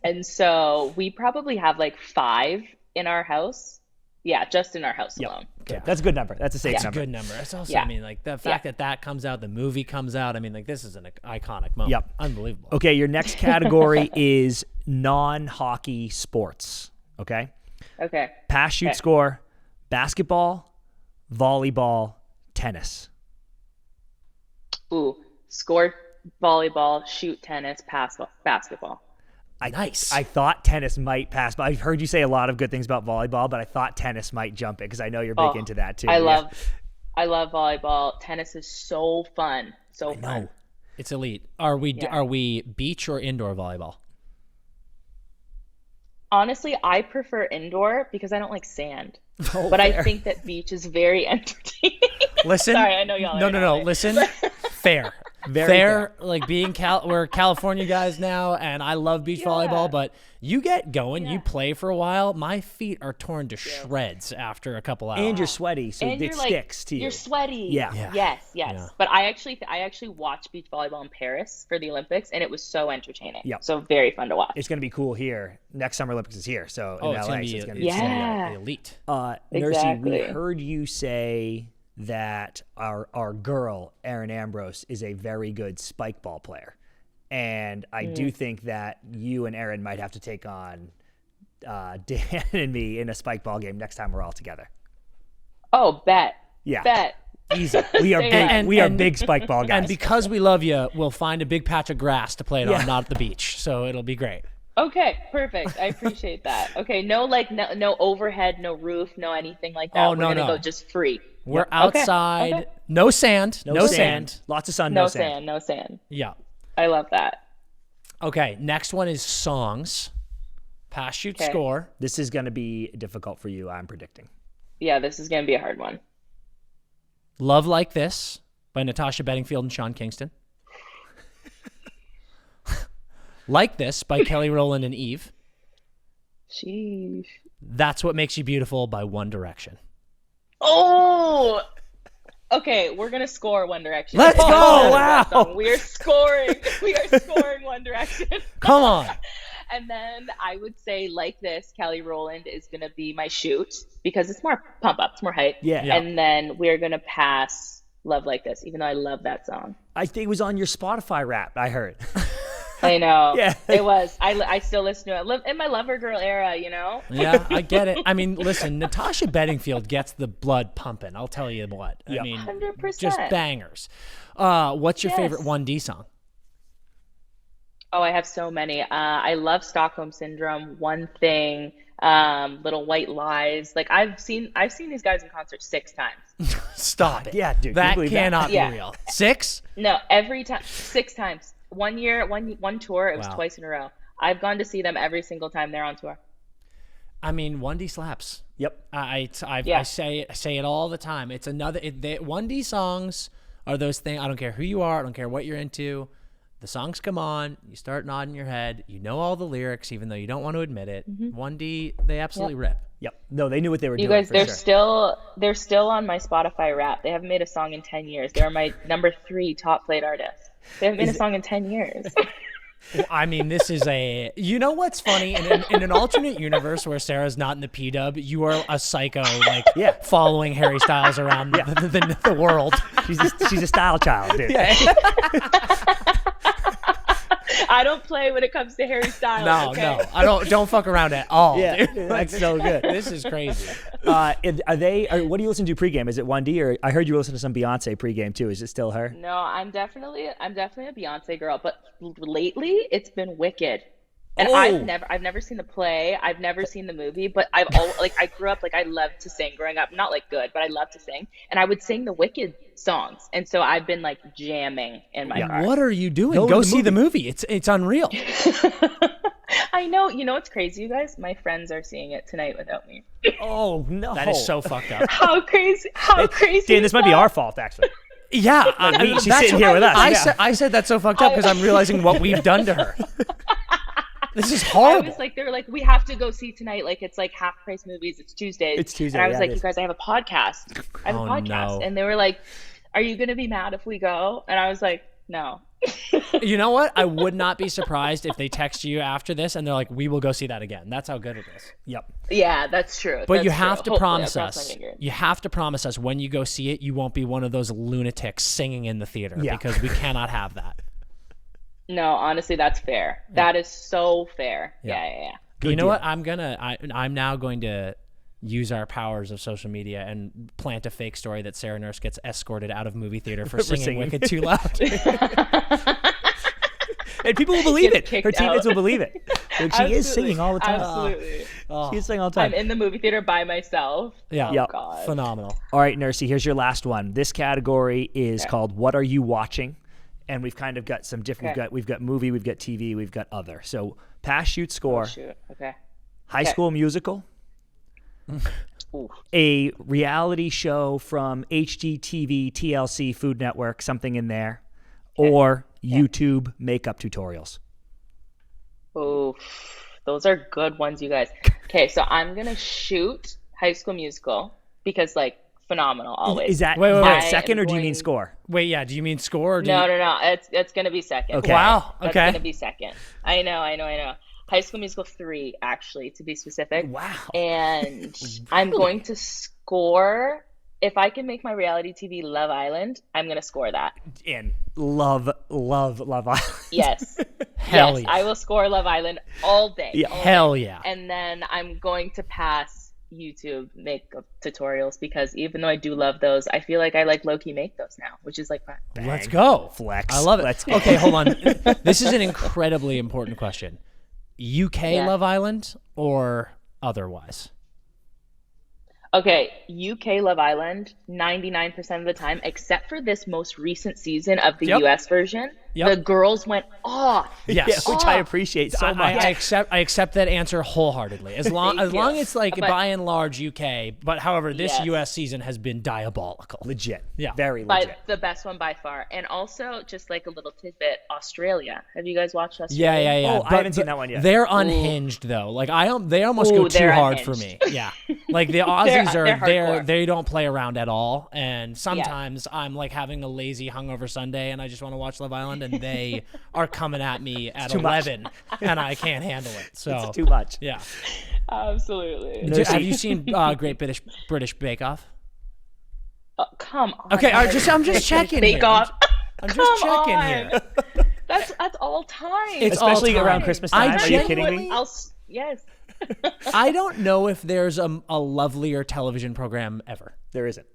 And so we probably have like 5 in our house. Yeah, just in our house alone. Okay, that's a good number. That's a safe number. That's a good number. It's also, I mean, like the fact that comes out, the movie comes out. I mean, like this is an iconic moment. Yep. Unbelievable. Okay, your next category is non-hockey sports. Okay. Okay. Pass, shoot, score, basketball, volleyball, tennis. Ooh, score volleyball, shoot tennis, pass basketball. Nice. I thought tennis might pass, but I've heard you say a lot of good things about volleyball, but I thought tennis might jump it because I know you're big into that too. I love volleyball. Tennis is so fun. So fun. It's elite. Are we beach or indoor volleyball? Honestly, I prefer indoor because I don't like sand. Oh, but fair. I think that beach is very entertaining. Listen. Sorry, I know y'all are. No. Listen. Fair. Very fair. Like being we're California guys now, and I love beach volleyball, but you get going, you play for a while. My feet are torn to shreds after a couple hours. And you're sweaty, so And it sticks to you. You're sweaty. Yeah. Yes. Yeah. But I actually watched beach volleyball in Paris for the Olympics, and it was so entertaining. Yep. So very fun to watch. It's going to be cool here. Next Summer Olympics is here, so in it's LA. gonna be, It's going to it's be gonna Yeah. be elite. Nursey, we Exactly. heard you say that our girl, Erin Ambrose, is a very good spike ball player. And I do think that you and Erin might have to take on Dan and me in a spike ball game next time we're all together. Oh, bet. Yeah. Bet. Easy. We are Say big. that. We are big spike ball guys. And because we love you, we'll find a big patch of grass to play it on, not at the beach. So it'll be great. Okay, perfect. I appreciate that. Okay, no overhead, no roof, no anything like that. Oh, We're no, gonna no. go just free. We're outside. Okay. No sand. No sand. Lots of sun. No No sand. sand, no sand. Yeah. I love that. Okay. Next one is songs. Pass, shoot, Okay. score. This is going to be difficult for you. I'm predicting. Yeah, this is gonna be a hard one. Love Like This by Natasha Bedingfield and Sean Kingston. Like This by Kelly Rowland and Eve. Sheesh. That's What Makes You Beautiful by One Direction. Oh. Okay, we're gonna score One Direction. Let's go! That Wow. song. We are scoring. We are scoring One Direction. Come on. And then I would say, like this, Kelly Rowland is going to be my shoot because it's more pump up, it's more hype. Yeah. And then we're going to pass Love Like This, even though I love that song. I think it was on your Spotify rap. I heard. I know. Yeah. It was. I still listen to it. In my Lover Girl era, you know? Yeah, I get it. I mean, listen, Natasha Bedingfield gets the blood pumping. I'll tell you what. I mean, 100%. just bangers. What's your Yes. favorite 1D song? Oh, I have so many. I love Stockholm Syndrome, One Thing, Little White Lies. Like I've seen these guys in concert 6 times. Stop it. Yeah, dude, can you That believe that? cannot Yeah. be real. 6? No, every time, 6 times. One year, one tour, it was Wow. twice in a row. I've gone to see them every single time they're on tour. I mean, 1D slaps. Yep. I Yeah. say it all the time. It's another 1D songs are those things. I don't care who you are. I don't care what you're into. The songs come on. You start nodding your head. You know all the lyrics, even though you don't want to admit it. 1D, they absolutely rip. Yep. No, they knew what they were You doing. guys, for they're sure. still on my Spotify Wrapped. They haven't made a song in 10 years. They're my number 3 top played artist. They haven't made a song in 10 years. Well, I mean, this is you know what's funny? In an alternate universe where Sarah's not in the PW, you are a psycho, like following Harry Styles around the world. She's a style child, dude. I don't play when it comes to Harry Styles. No, okay? no, I don't fuck around at all. Yeah, dude. that's so good. This is crazy. What do you listen to pregame? Is it 1D or I heard you listen to some Beyonce pregame too? Is it still her? No, I'm definitely a Beyonce girl, but lately it's been Wicked. And Oh. I've never seen the play, I've never seen the movie, but I grew up I loved to sing growing up. Not good, but I loved to sing, and I would sing the Wicked songs, and so I've been jamming in my car. What are you doing? Go Go to the see the movie. It's unreal. I know. You know what's crazy, you guys? My friends are seeing it tonight without me. Oh no, That is so fucked up. How crazy! How crazy! Dan, is this might be that? our fault actually. Yeah, she's that's sitting what here with us. I Yeah. said that's so fucked up because I'm realizing what we've done to her. This is I horrible. was they were we have to go see tonight. It's half price movies. It's Tuesdays. It's Tuesday, And I was yeah, it you is. guys, I have a podcast. I have Oh, a podcast. no. And they were like, are you going to be mad if we go? And I was like, no. You know what? I would not be surprised if they text you after this and they're like, "We will go see that again." That's how good it is. Yep. Yeah, that's true. But That's you true. have to Hopefully, promise I'll cross my us. finger. You have to promise us when you go see it, you won't be one of those lunatics singing in the theater Yeah. because we cannot have that. No, honestly, that's fair. That is so fair. Yeah. You know deal. what? I'm now going to use our powers of social media and plant a fake story that Sarah Nurse gets escorted out of movie theater for singing singing. Wicked too loud. And people will believe Gets it. kicked Her teammates out. will believe it. Like, she is singing all the time. Absolutely. She is singing all the time. I'm in the movie theater by myself. Yeah. Oh, Yep. God. Phenomenal. All right, Nursey, here's your last one. This category is called What Are You Watching? And we've kind of got some different, we've got movie, we've got TV, we've got other. So pass, shoot, score. Oh, shoot. Okay. High School Musical. Ooh. A reality show from HGTV, TLC, Food Network, something in there. Or YouTube makeup tutorials. Ooh, those are good ones, you guys. Okay, so I'm gonna shoot High School Musical because, like, phenomenal always. Is that Wait. second, or do you mean going- score? Wait, yeah. Do you mean score? Or do No, you... no. It's gonna be second. Okay. Wow. That's Okay. gonna be second. I know. High School Musical 3, actually, to be specific. Wow. And I'm going to score. If I can make my reality TV Love Island, I'm gonna score that. And love Island. Yes. Hell yes, yeah. I will score Love Island all day. Yeah. all Hell day. yeah. And then I'm going to pass YouTube makeup tutorials because even though I do love those, I feel like I like low-key make those now, which is like fun. Let's go. Flex. I love it. Let's go. Okay, hold on. This is an incredibly important question. UK Yeah. Love Island or otherwise? Okay, UK Love Island, 99% of the time, except for this most recent season of the Yep. US version, Yep. the girls went off. Yes. Yeah, which I appreciate so much. I accept that answer wholeheartedly. As long Thank as you. it's like But- by and large UK, but however this Yes. US season has been diabolical. Legit. Yeah. Very legit. But the best one by far. And also, just like a little tidbit, Australia. Have you guys watched Australia? Yeah. Oh, I haven't seen that one yet. They're unhinged though. Like they almost go Ooh, too they're hard for unhinged. me. Yeah. Like the Aussies they're hardcore. they don't play around at all. And sometimes I'm like having a lazy hungover Sunday and I just want to watch Love Island and they are coming at me at too much. 11 and I can't handle it. So It's too much. yeah. Absolutely. Have you seen Great British Bake Off? Oh, come on. Okay, I'm just checking Bake here. Off. I'm just Come checking on. here. That's all time. It's all Especially time. around Christmas I time. Are you kidding me? Yes. I don't know if there's a lovelier television program ever. There isn't.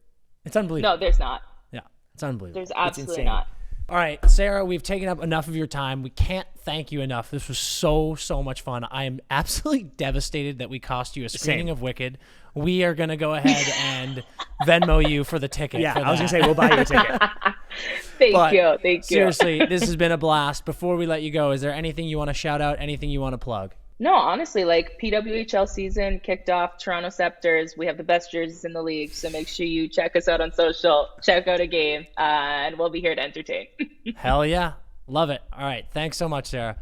It's unbelievable. No, there's not. Yeah, it's unbelievable. There's absolutely insane. not. All right, Sarah, we've taken up enough of your time. We can't thank you enough. This was so much fun. I am absolutely devastated that we cost you a screening Same. of Wicked. We are going to go ahead and Venmo you for the ticket. Yeah, for I was going that. to say, we'll buy you a ticket. Thank you. Seriously, this has been a blast. Before we let you go, is there anything you want to shout out, anything you want to plug? No, honestly, like PWHL season kicked off. Toronto Scepters. We have the best jerseys in the league, so make sure you check us out on social. Check out a game, and we'll be here to entertain. Hell yeah. Love it. All right. Thanks so much, Sarah.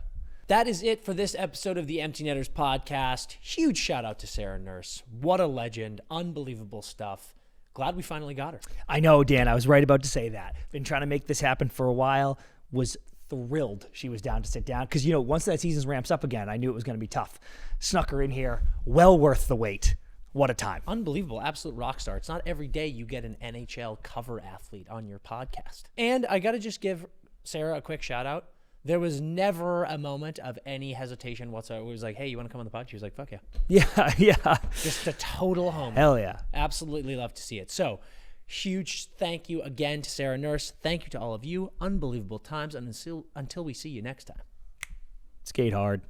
That is it for this episode of the Empty Netters podcast. Huge shout out to Sarah Nurse. What a legend. Unbelievable stuff. Glad we finally got her. I know, Dan. I was right about to say that. Been trying to make this happen for a while. Was thrilled she was down to sit down because, once that season ramps up again, I knew it was going to be tough. Snuck her in here. Well worth the wait. What a time. Unbelievable. Absolute rock star. It's not every day you get an NHL cover athlete on your podcast. And I got to just give Sarah a quick shout out. There was never a moment of any hesitation whatsoever. It was like, hey, you want to come on the pod? She was like, fuck yeah. Yeah. Just a total home. Hell yeah. Absolutely love to see it. So, huge thank you again to Sarah Nurse. Thank you to all of you. Unbelievable times. And until we see you next time. Skate hard.